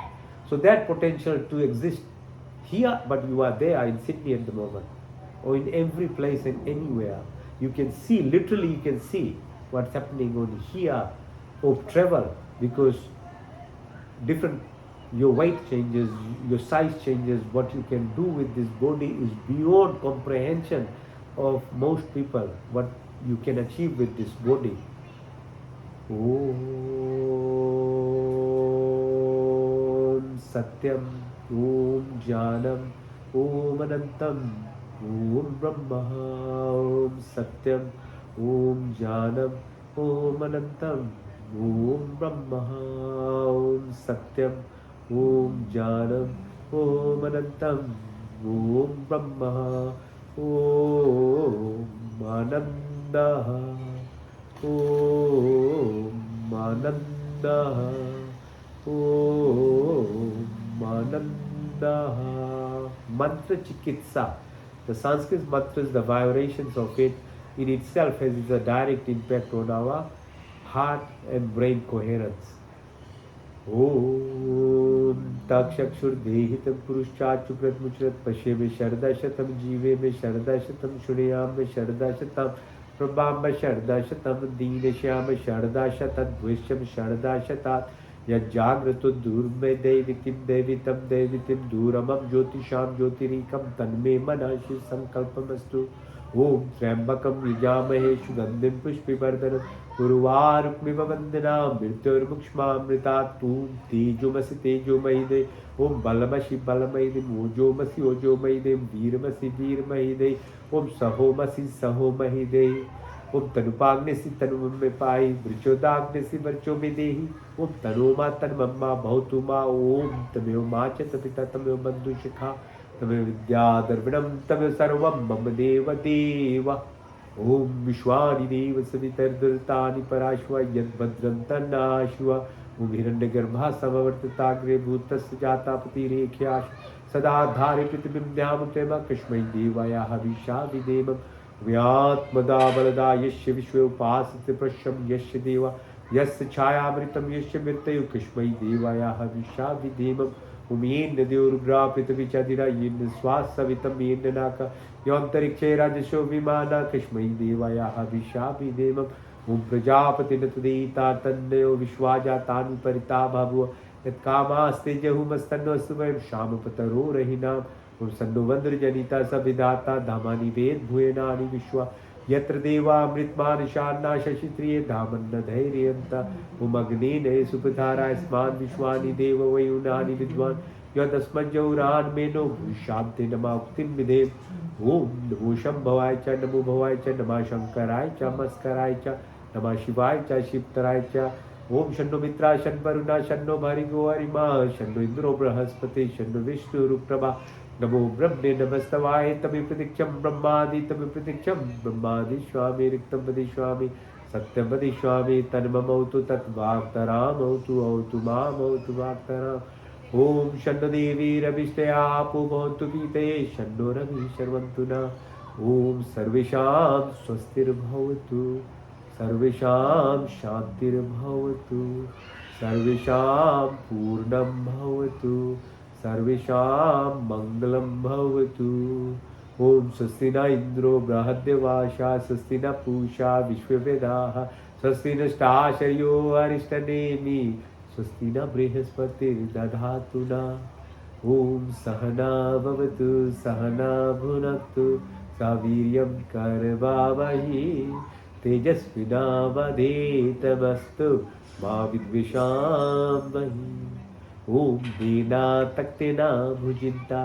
So that potential to exist here, but you are there in Sydney at the moment, or in every place and anywhere. You can see, literally you can see what's happening on here, or travel, because different, your weight changes, your size changes, what you can do with this body is beyond comprehension of most people, what you can achieve with this body. Om Satyam, Om Jnanam, Om Anantam, Om Brahma, Om Satyam, Om Jnanam, Om Anantam, Om Brahma, Om Satyam, Om Jnanam, Om Anantam, Om Brahma, Om Ananda, Om Ananda, Om Ananda. Mantra Chikitsa. The Sanskrit mantras, the vibrations of it in itself has a direct impact on our heart and brain coherence. Om Takshakshur Dehitam Purushchachu Pratmuchrat Pashe me Sharda Shatam Jive me Sharda Shatam Shunayam me Sharda Shatam Prabham me Sharda Shatam Deenashyam me Sharda Shatat Dvisham Sharda Shatat Yajagrato Durme Devitam Devitim Duramam Jyotisham Jyotirikam Tanme Manashi Sankalpamastu Om Trambakam Yajamahe Sugandhim Pushpivardhanam Urvarukmiva Vandana Mrityurmukshmamrita Tum Tejomasi Tejomahide Om Balamasi Balamahide Mojomasi Ojomahide Veeramasi Veeramahide Om Sahomasi Sahomahide Om Tanupagnesi Tanumame Pai Vrichodagnesi Varchomedehi Om Tanuma Tanmamma Bhautuma Om Tameo Macha Tapita Tameo Bandhu Shikha Tameo Vidya Darvinam Tameo Sarvam Mama Deva Deva Om Vishwani Deva Savitardurtani Parashva Yad Bhadram Tanashva Om Hiranyagarbha Samavartatagre Bhutas Jatapati Rekhyash Sadadhari Pritibimdhyam Tema Kashmai Devaya Havisha Videmam Vyatmada Balada Yashya Vishwa Upasati Prasham Yashya Deva Yasya Chayamritam Yashya Mirtayu Kashmai Devaya Havisha Videmam Om Yenna Deurubra Pritavichadira Yenna Swasavitam Yenna Naka Yantarikshe Rajasho Vimana Kashmai Devaya Havisha Videmam Om Prajapati Natudita Tanneo Vishwaja Tani Parita Bhavu Yat Kamaste Jahumastanno Suvayam Shamapataro Rahinam Om Sanno Vandra Janita Sabhidata Dhamani Ved Bhuenani Vishwa Yatra Deva Amritman Shanna Shashitriye Dhamanna Dhairyanta Om Agnene Supathara Isman Vishwani Deva Vayunani Vidwan Yadasmajauran Meno Bhushabte Nama Uktim Videv Om Namo Shambhavai Cha Namo Bhavai Cha Nama Shankarai Cha Maskarai Cha Nama Shivai Cha Shivtarai Cha ओम शन्नो मित्रा शन् वरुणा शन्नो भर्गो ARIMA शन्नो इंद्रो बृहस्पति शन्नो विष्णु रुक्रमा नमो ब्रह्मणे नमस्तवाय तमे प्रतीक्षं ब्रह्मादि तमे प्रतीक्षं ब्रह्मादि स्वामी रिक्तं वदिष्यामि सत्यं वदिष्यामि तन्ममौतु तद्वाक्तरामौतु औतु मामौतु वाक्तराम् ओम शन्नो देवी रविष्टया भवन्तु पीते शन्नो रवि शर्वन्तु न ओम सर्वेषां स्वस्तिर्भवतु सर्वेषां शान्तिर्भवतु सर्वेषां पूर्णं भवतु सर्वेषां मङ्गलं भवतु ओम स्वस्ति न इन्द्रो बृहद्देवाशा स्वस्ति न पूषा विश्ववेदाः स्वस्ति नष्टाशयो अरिष्टनेमि स्वस्ति न बृहस्पतिर्दधातु न ओम सहना भवतु सहना भुनक्तु सा वीर्यं करवावहै तेजस्विनावधीतमस्तु मा विद्विषावहै ओम दीना तक्तेना भुजिन्ता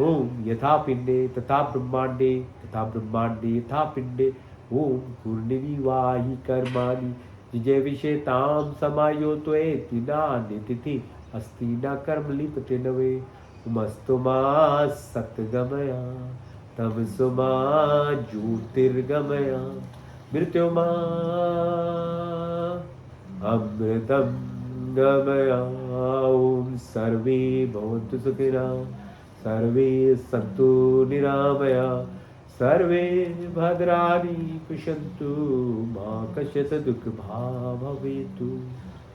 ओम यथा पिंडे तथा ब्रह्मांडे यथा पिंडे ओम पूर्णिवाहि कर्माणि जिजे विषेतां समायोत्वेति नान्यतिथि अस्ति न कर्म लिप्यते नवे उमस्तु मा सत्गमया तमसो मा ज्योतिर्गमया मृत्युमा अमृतं गमया ॐ सर्वे भवन्तु सुखिनः सर्वे सन्तु निरामया सर्वे भद्राणि पश्यन्तु मा कश्चित् दुःखभाग् भवेतु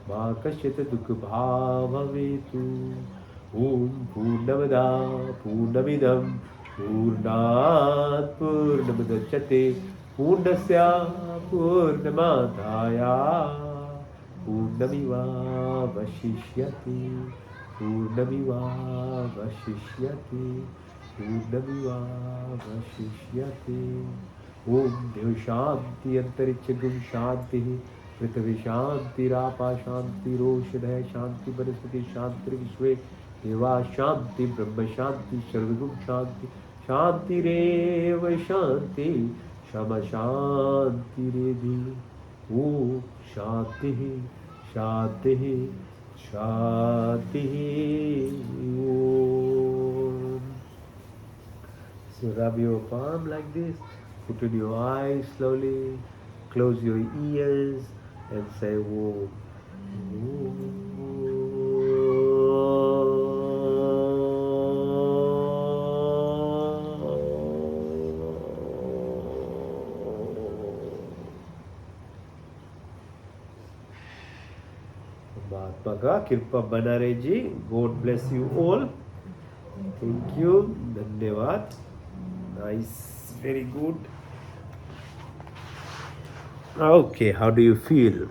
मा कश्चित् दुःखभाग् भवेतु ॐ पूर्णमदा पूर्णमिदं पूर्णात् पूर्णमुदच्यते पूर्णस्य पूर्णमादाय पूर्णमेवावशिष्यते पूर्णमेवावशिष्यते पूर्णमेवावशिष्यते ओम देव शांति अंतरिक्ष गुण शांति पृथ्वी शांतिरापा शांतिरोषधय शांति वनस्पति शांति विश्वे देवा शांति ब्रह्म शांति सर्वगुण शांति शांतिरेव शांति क्षम शांतिरेधि ओम शांति शांति Shanti Om. So rub your palm like this, put in your eyes slowly, close your ears and say Om. महात्मा का कृपा बना रहे जी. God bless you all. Thank you. धन्यवाद. Nice. Very good. Okay, how do you feel?